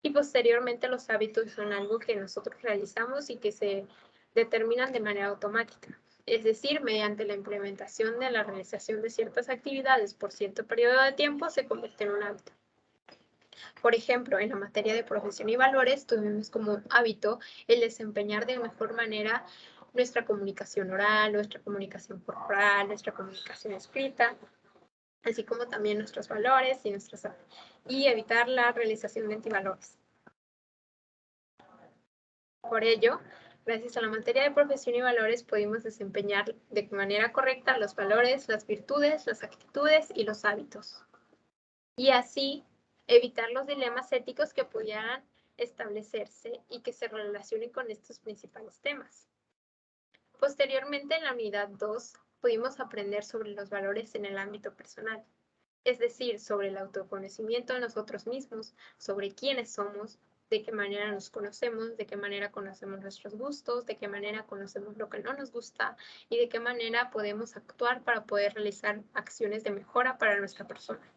Y posteriormente los hábitos son algo que nosotros realizamos y que se determinan de manera automática. Es decir, mediante la implementación de la realización de ciertas actividades por cierto periodo de tiempo se convierte en un hábito. Por ejemplo, en la materia de profesión y valores tuvimos como hábito el desempeñar de mejor manera nuestra comunicación oral, nuestra comunicación corporal, nuestra comunicación escrita, así como también nuestros valores y evitar la realización de antivalores. Por ello, gracias a la materia de profesión y valores pudimos desempeñar de manera correcta los valores, las virtudes, las actitudes y los hábitos. Y así evitar los dilemas éticos que pudieran establecerse y que se relacionen con estos principales temas. Posteriormente, en la unidad 2, pudimos aprender sobre los valores en el ámbito personal, es decir, sobre el autoconocimiento de nosotros mismos, sobre quiénes somos, de qué manera nos conocemos, de qué manera conocemos nuestros gustos, de qué manera conocemos lo que no nos gusta y de qué manera podemos actuar para poder realizar acciones de mejora para nuestra persona,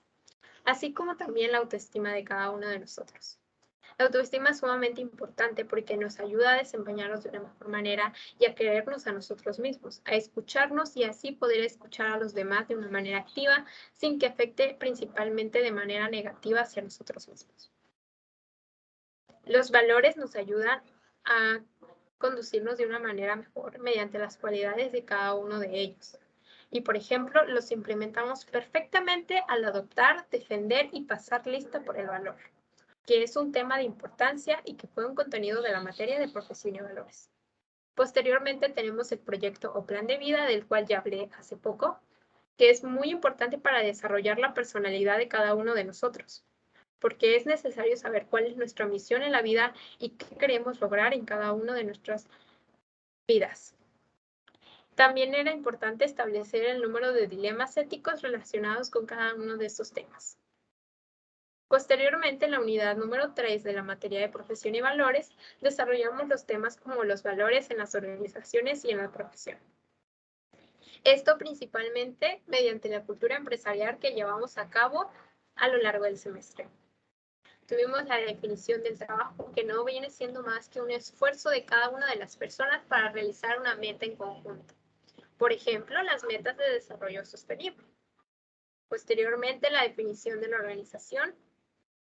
así como también la autoestima de cada uno de nosotros. La autoestima es sumamente importante porque nos ayuda a desempeñarnos de una mejor manera y a querernos a nosotros mismos, a escucharnos y así poder escuchar a los demás de una manera activa sin que afecte principalmente de manera negativa hacia nosotros mismos. Los valores nos ayudan a conducirnos de una manera mejor mediante las cualidades de cada uno de ellos. Y, por ejemplo, los implementamos perfectamente al adoptar, defender y pasar lista por el valor, que es un tema de importancia y que fue un contenido de la materia de profesión y valores. Posteriormente tenemos el proyecto o plan de vida, del cual ya hablé hace poco, que es muy importante para desarrollar la personalidad de cada uno de nosotros, porque es necesario saber cuál es nuestra misión en la vida y qué queremos lograr en cada una de nuestras vidas. También era importante establecer el número de dilemas éticos relacionados con cada uno de estos temas. Posteriormente, en la unidad número 3 de la materia de profesión y valores, desarrollamos los temas como los valores en las organizaciones y en la profesión. Esto principalmente mediante la cultura empresarial que llevamos a cabo a lo largo del semestre. Tuvimos la definición del trabajo, que no viene siendo más que un esfuerzo de cada una de las personas para realizar una meta en conjunto. Por ejemplo, las metas de desarrollo sostenible. Posteriormente, la definición de la organización,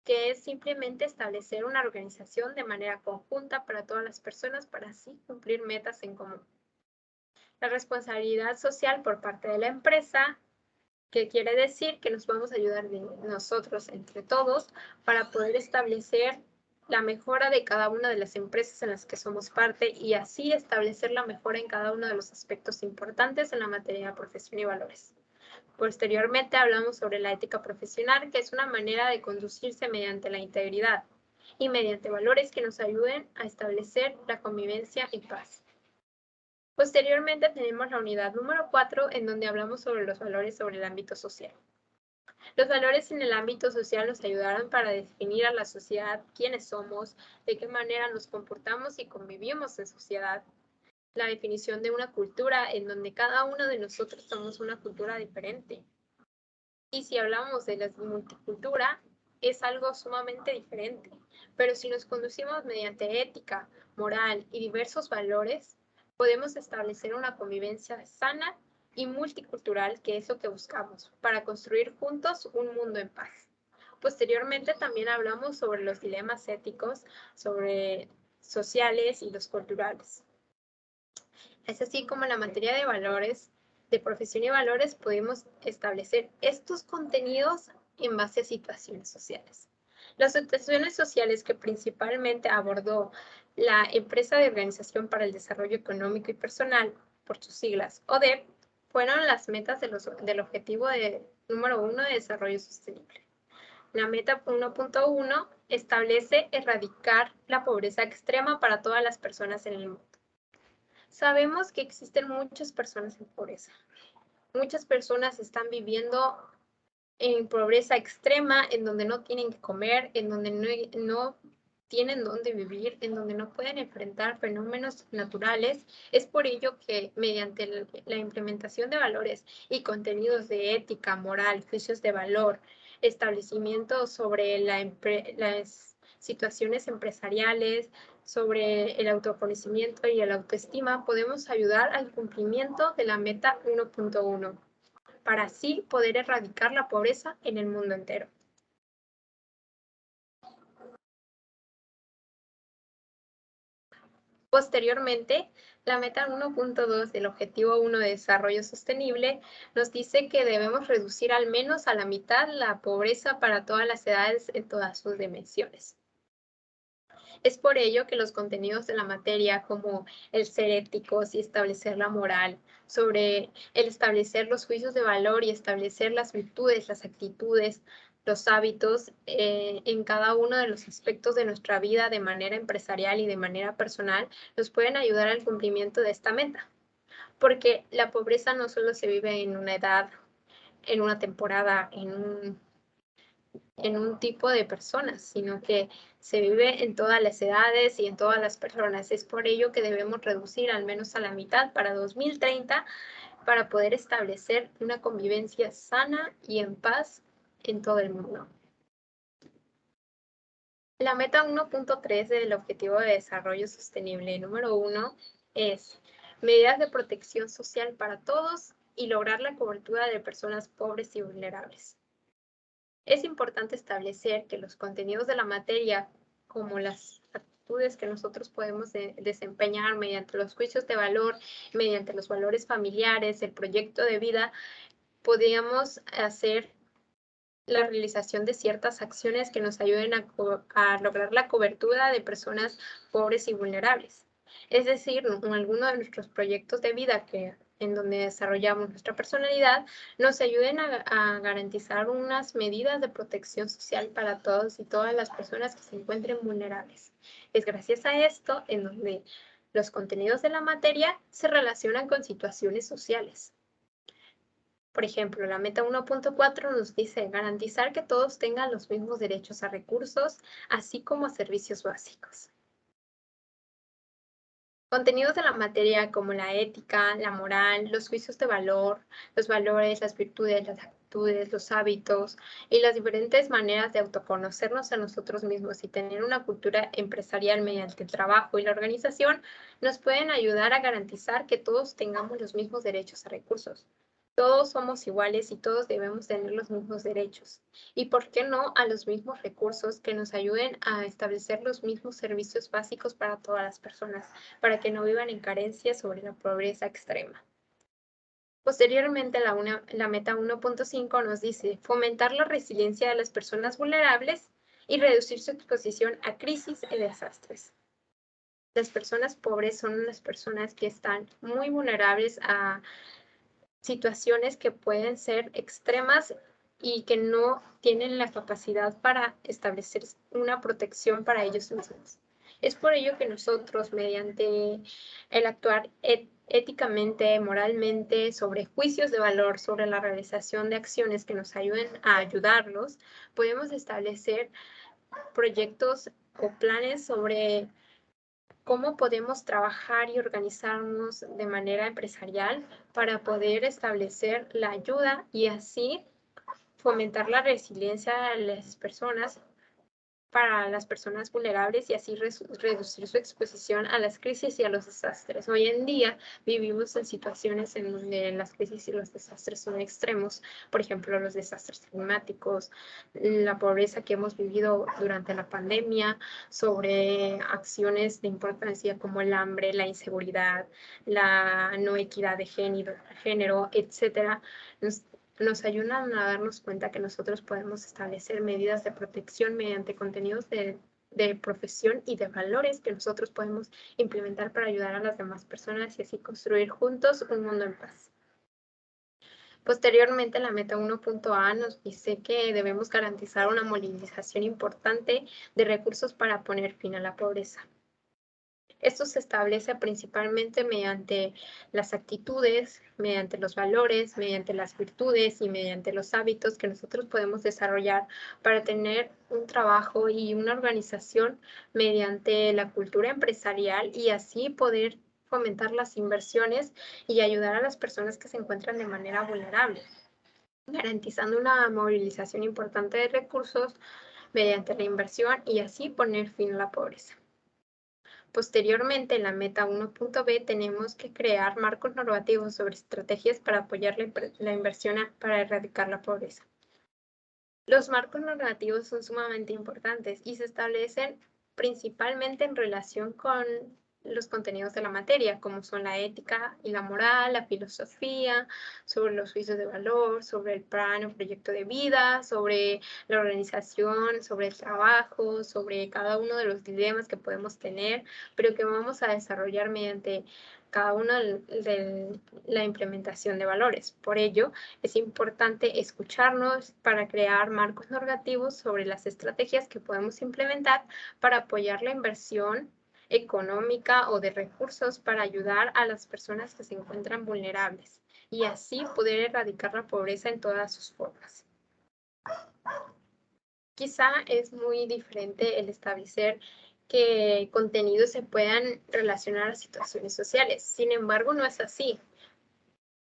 que es simplemente establecer una organización de manera conjunta para todas las personas para así cumplir metas en común. La responsabilidad social por parte de la empresa, que quiere decir que nos vamos a ayudar de nosotros entre todos para poder establecer la mejora de cada una de las empresas en las que somos parte y así establecer la mejora en cada uno de los aspectos importantes en la materia de profesión y valores. Posteriormente hablamos sobre la ética profesional, que es una manera de conducirse mediante la integridad y mediante valores que nos ayuden a establecer la convivencia y paz. Posteriormente tenemos la unidad número 4, en donde hablamos sobre los valores sobre el ámbito social. Los valores en el ámbito social nos ayudarán para definir a la sociedad quiénes somos, de qué manera nos comportamos y convivimos en sociedad. La definición de una cultura en donde cada uno de nosotros somos una cultura diferente. Y si hablamos de la multicultura, es algo sumamente diferente. Pero si nos conducimos mediante ética, moral y diversos valores, podemos establecer una convivencia sana y multicultural, que es lo que buscamos, para construir juntos un mundo en paz. Posteriormente también hablamos sobre los dilemas éticos, sobre sociales y los culturales. Es así como en la materia de valores, de profesión y valores, podemos establecer estos contenidos en base a situaciones sociales. Las situaciones sociales que principalmente abordó la Empresa de Organización para el Desarrollo Económico y Personal, por sus siglas ODEP, fueron las metas del objetivo número 1 de desarrollo sostenible. La meta 1.1 establece erradicar la pobreza extrema para todas las personas en el mundo. Sabemos que existen muchas personas en pobreza. Muchas personas están viviendo en pobreza extrema, en donde no tienen que comer, en donde no tienen dónde vivir, en donde no pueden enfrentar fenómenos naturales. Es por ello que mediante la implementación de valores y contenidos de ética, moral, juicios de valor, establecimientos sobre las situaciones empresariales, sobre el autoconocimiento y el autoestima, podemos ayudar al cumplimiento de la meta 1.1, para así poder erradicar la pobreza en el mundo entero. Posteriormente, la meta 1.2 del Objetivo 1 de Desarrollo Sostenible nos dice que debemos reducir al menos a la mitad la pobreza para todas las edades en todas sus dimensiones. Es por ello que los contenidos de la materia, como el ser éticos y establecer la moral, sobre el establecer los juicios de valor y establecer las virtudes, las actitudes, los hábitos en cada uno de los aspectos de nuestra vida de manera empresarial y de manera personal, nos pueden ayudar al cumplimiento de esta meta. Porque la pobreza no solo se vive en una edad, en una temporada, en un tipo de personas, sino que se vive en todas las edades y en todas las personas. Es por ello que debemos reducir al menos a la mitad para 2030 para poder establecer una convivencia sana y en paz en todo el mundo. La meta 1.3 del Objetivo de Desarrollo Sostenible número 1 es medidas de protección social para todos y lograr la cobertura de personas pobres y vulnerables. Es importante establecer que los contenidos de la materia, como las actitudes que nosotros podemos desempeñar mediante los juicios de valor, mediante los valores familiares, el proyecto de vida, podríamos hacer la realización de ciertas acciones que nos ayuden a lograr la cobertura de personas pobres y vulnerables. Es decir, alguno de nuestros proyectos de vida en donde desarrollamos nuestra personalidad, nos ayuden a garantizar unas medidas de protección social para todos y todas las personas que se encuentren vulnerables. Es gracias a esto en donde los contenidos de la materia se relacionan con situaciones sociales. Por ejemplo, la meta 1.4 nos dice garantizar que todos tengan los mismos derechos a recursos, así como a servicios básicos. Contenidos de la materia como la ética, la moral, los juicios de valor, los valores, las virtudes, las actitudes, los hábitos y las diferentes maneras de autoconocernos a nosotros mismos y tener una cultura empresarial mediante el trabajo y la organización nos pueden ayudar a garantizar que todos tengamos los mismos derechos a recursos. Todos somos iguales y todos debemos tener los mismos derechos. Y por qué no a los mismos recursos que nos ayuden a establecer los mismos servicios básicos para todas las personas, para que no vivan en carencia sobre la pobreza extrema. Posteriormente, la meta 1.5 nos dice fomentar la resiliencia de las personas vulnerables y reducir su exposición a crisis y desastres. Las personas pobres son las personas que están muy vulnerables a situaciones que pueden ser extremas y que no tienen la capacidad para establecer una protección para ellos mismos. Es por ello que nosotros, mediante el actuar éticamente, moralmente, sobre juicios de valor, sobre la realización de acciones que nos ayuden a ayudarlos, podemos establecer proyectos o planes sobre cómo podemos trabajar y organizarnos de manera empresarial para poder establecer la ayuda y así fomentar la resiliencia de las personas para las personas vulnerables y así reducir su exposición a las crisis y a los desastres. Hoy en día vivimos en situaciones en donde las crisis y los desastres son extremos, por ejemplo, los desastres climáticos, la pobreza que hemos vivido durante la pandemia, sobre acciones de importancia como el hambre, la inseguridad, la no equidad de género, etcétera. Nos ayudan a darnos cuenta que nosotros podemos establecer medidas de protección mediante contenidos de profesión y de valores que nosotros podemos implementar para ayudar a las demás personas y así construir juntos un mundo en paz. Posteriormente, la meta 1.a nos dice que debemos garantizar una movilización importante de recursos para poner fin a la pobreza. Esto se establece principalmente mediante las actitudes, mediante los valores, mediante las virtudes y mediante los hábitos que nosotros podemos desarrollar para tener un trabajo y una organización mediante la cultura empresarial y así poder fomentar las inversiones y ayudar a las personas que se encuentran de manera vulnerable, garantizando una movilización importante de recursos mediante la inversión y así poner fin a la pobreza. Posteriormente, en la meta 1.b tenemos que crear marcos normativos sobre estrategias para apoyar la inversión para erradicar la pobreza. Los marcos normativos son sumamente importantes y se establecen principalmente en relación con los contenidos de la materia, como son la ética y la moral, la filosofía, sobre los juicios de valor, sobre el plan o proyecto de vida, sobre la organización, sobre el trabajo, sobre cada uno de los dilemas que podemos tener, pero que vamos a desarrollar mediante cada una de la implementación de valores. Por ello, es importante escucharnos para crear marcos normativos sobre las estrategias que podemos implementar para apoyar la inversión económica o de recursos para ayudar a las personas que se encuentran vulnerables y así poder erradicar la pobreza en todas sus formas. Quizá es muy diferente el establecer que contenidos se puedan relacionar a situaciones sociales. Sin embargo, no es así.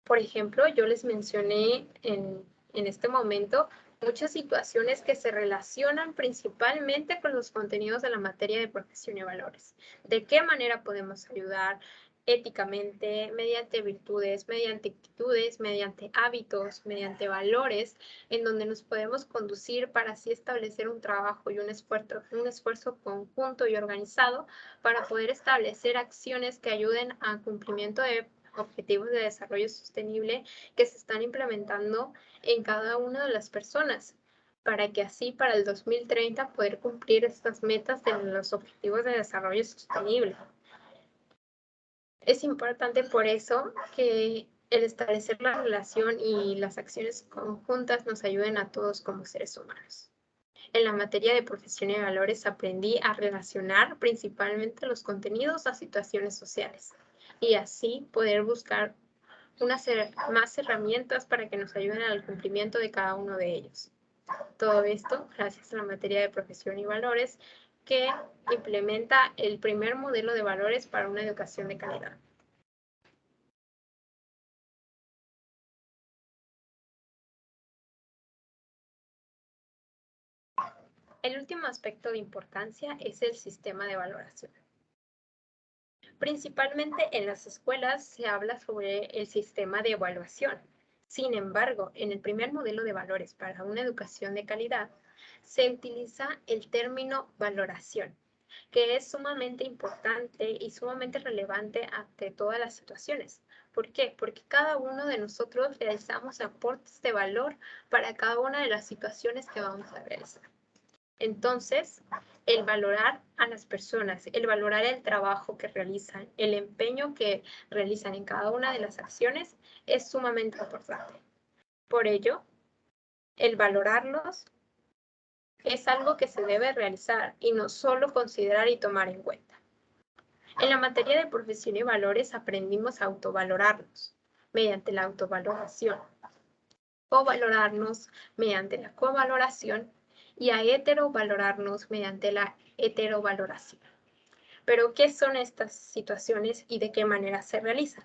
Por ejemplo, yo les mencioné en este momento muchas situaciones que se relacionan principalmente con los contenidos de la materia de profesión y valores. ¿De qué manera podemos ayudar éticamente, mediante virtudes, mediante actitudes, mediante hábitos, mediante valores, en donde nos podemos conducir para así establecer un trabajo y un esfuerzo conjunto y organizado para poder establecer acciones que ayuden al cumplimiento de objetivos de desarrollo sostenible que se están implementando en cada una de las personas, para que así para el 2030 poder cumplir estas metas de los objetivos de desarrollo sostenible. Es importante por eso que el establecer la relación y las acciones conjuntas nos ayuden a todos como seres humanos. En la materia de profesión y valores aprendí a relacionar principalmente los contenidos a situaciones sociales y así poder buscar más herramientas para que nos ayuden al cumplimiento de cada uno de ellos. Todo esto gracias a la materia de profesión y valores que implementa el primer modelo de valores para una educación de calidad. El último aspecto de importancia es el sistema de valoración. Principalmente en las escuelas se habla sobre el sistema de evaluación. Sin embargo, en el primer modelo de valores para una educación de calidad, se utiliza el término valoración, que es sumamente importante y sumamente relevante ante todas las situaciones. ¿Por qué? Porque cada uno de nosotros realizamos aportes de valor para cada una de las situaciones que vamos a realizar. Entonces, el valorar a las personas, el valorar el trabajo que realizan, el empeño que realizan en cada una de las acciones es sumamente importante. Por ello, el valorarlos es algo que se debe realizar y no solo considerar y tomar en cuenta. En la materia de profesión y valores aprendimos a autovalorarnos mediante la autovaloración, covalorarnos mediante la covaloración y a heterovalorarnos mediante la heterovaloración. Pero, ¿qué son estas situaciones y de qué manera se realizan?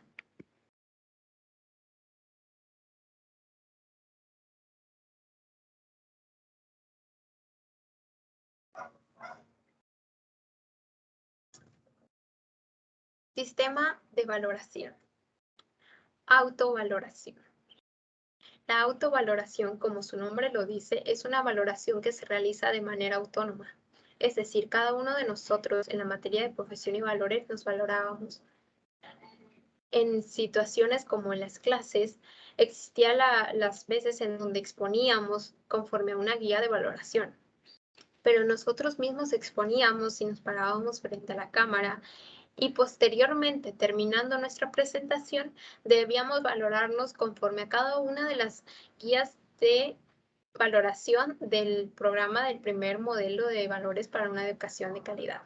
Sistema de valoración. Autovaloración. La autovaloración, como su nombre lo dice, es una valoración que se realiza de manera autónoma. Es decir, cada uno de nosotros en la materia de profesión y valores nos valorábamos. En situaciones como en las clases, existía las veces en donde exponíamos conforme a una guía de valoración. Pero nosotros mismos exponíamos y nos parábamos frente a la cámara y posteriormente, terminando nuestra presentación, debíamos valorarnos conforme a cada una de las guías de valoración del programa del primer modelo de valores para una educación de calidad.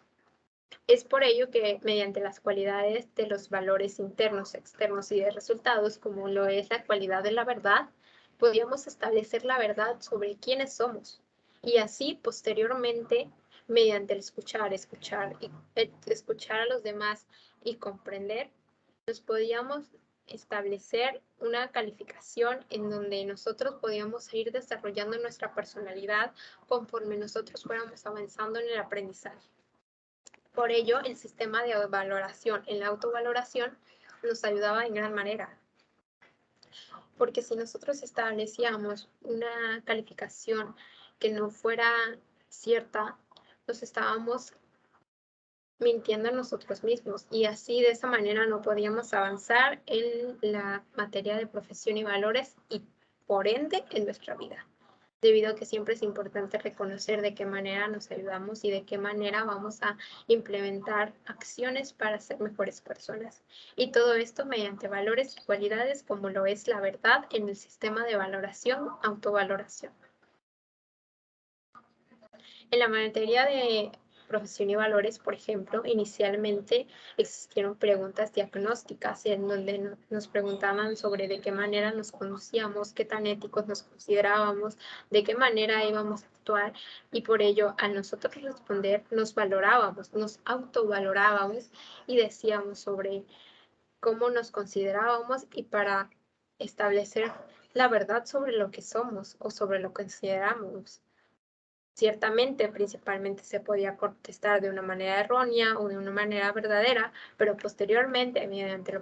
Es por ello que mediante las cualidades de los valores internos, externos y de resultados, como lo es la cualidad de la verdad, podíamos establecer la verdad sobre quiénes somos y así posteriormente, mediante el escuchar a los demás y comprender, nos podíamos establecer una calificación en donde nosotros podíamos ir desarrollando nuestra personalidad conforme nosotros fuéramos avanzando en el aprendizaje. Por ello, el sistema de valoración en la autovaloración nos ayudaba en gran manera. Porque si nosotros establecíamos una calificación que no fuera cierta, nos estábamos mintiendo a nosotros mismos y así de esa manera no podíamos avanzar en la materia de profesión y valores y por ende en nuestra vida, debido a que siempre es importante reconocer de qué manera nos ayudamos y de qué manera vamos a implementar acciones para ser mejores personas. Y todo esto mediante valores y cualidades como lo es la verdad en el sistema de valoración, autovaloración. En la materia de profesión y valores, por ejemplo, inicialmente existieron preguntas diagnósticas en donde nos preguntaban sobre de qué manera nos conocíamos, qué tan éticos nos considerábamos, de qué manera íbamos a actuar y por ello al nosotros responder nos valorábamos, nos autovalorábamos y decíamos sobre cómo nos considerábamos y para establecer la verdad sobre lo que somos o sobre lo que consideramos. Ciertamente, principalmente se podía contestar de una manera errónea o de una manera verdadera, pero posteriormente, mediante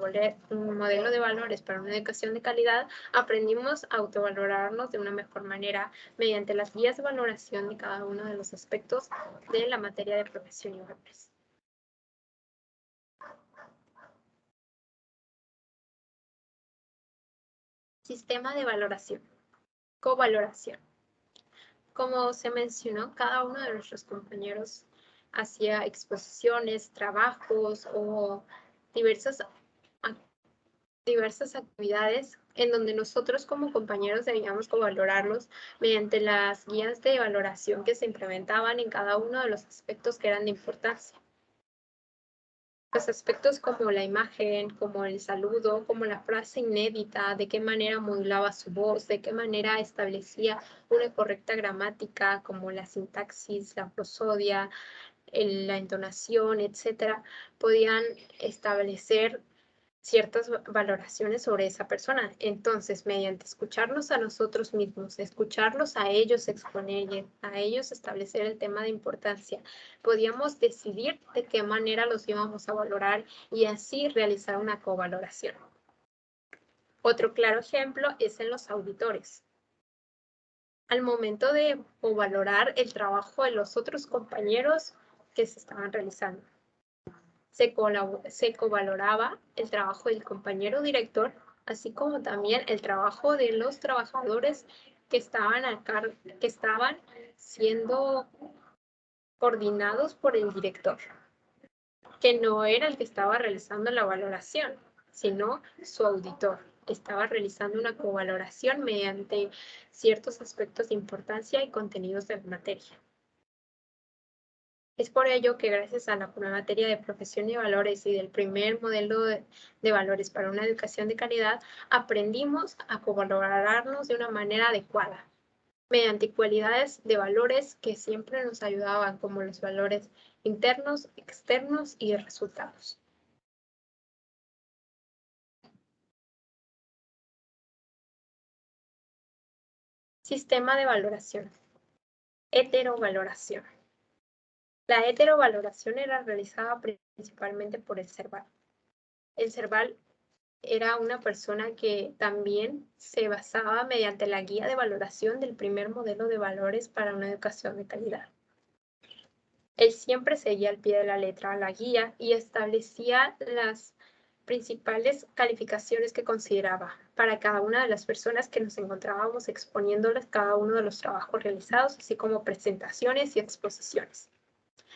un modelo de valores para una educación de calidad, aprendimos a autovalorarnos de una mejor manera mediante las guías de valoración de cada uno de los aspectos de la materia de profesión y valores. Sistema de valoración. Covaloración. Como se mencionó, cada uno de nuestros compañeros hacía exposiciones, trabajos o diversas actividades en donde nosotros como compañeros debíamos valorarlos mediante las guías de valoración que se implementaban en cada uno de los aspectos que eran de importancia. Los aspectos como la imagen, como el saludo, como la frase inédita, de qué manera modulaba su voz, de qué manera establecía una correcta gramática, como la sintaxis, la prosodia, la entonación, etcétera, podían establecer ciertas valoraciones sobre esa persona. Entonces, mediante escucharnos a nosotros mismos, escucharlos a ellos exponer, a ellos establecer el tema de importancia, podíamos decidir de qué manera los íbamos a valorar y así realizar una covaloración. Otro claro ejemplo es en los auditores. Al momento de valorar el trabajo de los otros compañeros que se estaban realizando. Se covaloraba el trabajo del compañero director, así como también el trabajo de los trabajadores que estaban siendo coordinados por el director, que no era el que estaba realizando la valoración, sino su auditor. Estaba realizando una covaloración mediante ciertos aspectos de importancia y contenidos de la materia. Es por ello que gracias a la materia de profesión y valores y del primer modelo de valores para una educación de calidad, aprendimos a covalorarnos de una manera adecuada, mediante cualidades de valores que siempre nos ayudaban, como los valores internos, externos y de resultados. Sistema de valoración. Heterovaloración. La heterovaloración era realizada principalmente por el CERVAL. El CERVAL era una persona que también se basaba mediante la guía de valoración del primer modelo de valores para una educación de calidad. Él siempre seguía al pie de la letra la guía y establecía las principales calificaciones que consideraba para cada una de las personas que nos encontrábamos exponiéndoles cada uno de los trabajos realizados, así como presentaciones y exposiciones.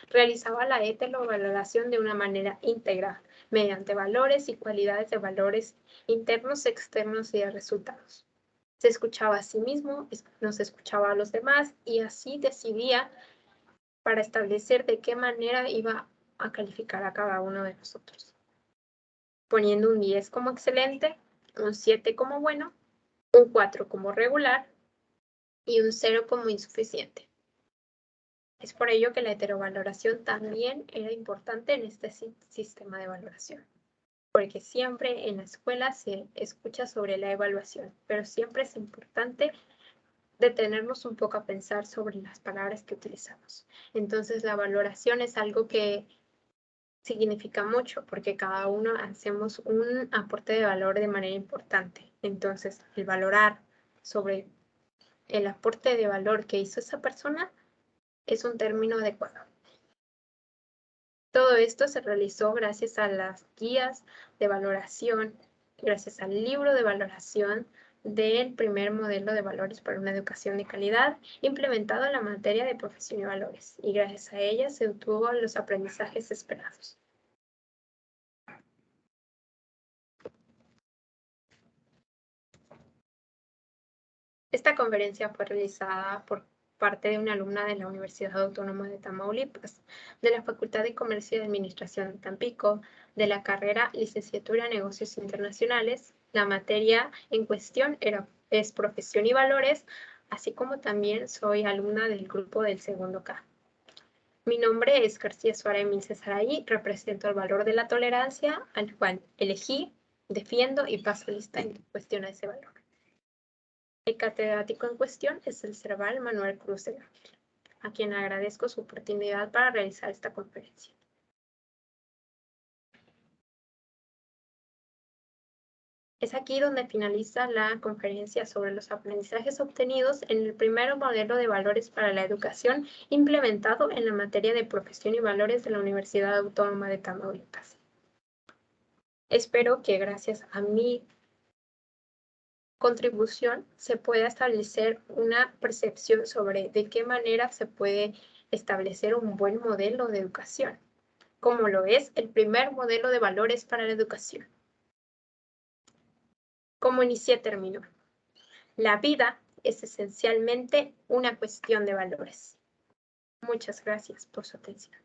Realizaba la heterovaloración de una manera íntegra, mediante valores y cualidades de valores internos, externos y de resultados. Se escuchaba a sí mismo, nos escuchaba a los demás y así decidía para establecer de qué manera iba a calificar a cada uno de nosotros. Poniendo un 10 como excelente, un 7 como bueno, un 4 como regular y un 0 como insuficiente. Es por ello que la heterovaloración también era importante en este sistema de valoración, porque siempre en la escuela se escucha sobre la evaluación, pero siempre es importante detenernos un poco a pensar sobre las palabras que utilizamos. Entonces, la valoración es algo que significa mucho, porque cada uno hacemos un aporte de valor de manera importante. Entonces, el valorar sobre el aporte de valor que hizo esa persona es un término adecuado. Todo esto se realizó gracias a las guías de valoración, gracias al libro de valoración del primer modelo de valores para una educación de calidad, implementado en la materia de profesión y valores, y gracias a ella se obtuvo los aprendizajes esperados. Esta conferencia fue realizada por parte de una alumna de la Universidad Autónoma de Tamaulipas, de la Facultad de Comercio y Administración de Tampico, de la carrera Licenciatura en Negocios Internacionales. La materia en cuestión es Profesión y Valores, así como también soy alumna del grupo del segundo K. Mi nombre es García Suárez Milce Saraí, represento el valor de la tolerancia, al cual elegí, defiendo y paso lista en cuestión a ese valor. El catedrático en cuestión es el CERVAL Manuel Cruz de Ángel, a quien agradezco su oportunidad para realizar esta conferencia. Es aquí donde finaliza la conferencia sobre los aprendizajes obtenidos en el primer modelo de valores para la educación implementado en la materia de profesión y valores de la Universidad Autónoma de Tamaulipas. Espero que gracias a mi contribución se pueda establecer una percepción sobre de qué manera se puede establecer un buen modelo de educación, como lo es el primer modelo de valores para la educación. Como inicié, terminó. La vida es esencialmente una cuestión de valores. Muchas gracias por su atención.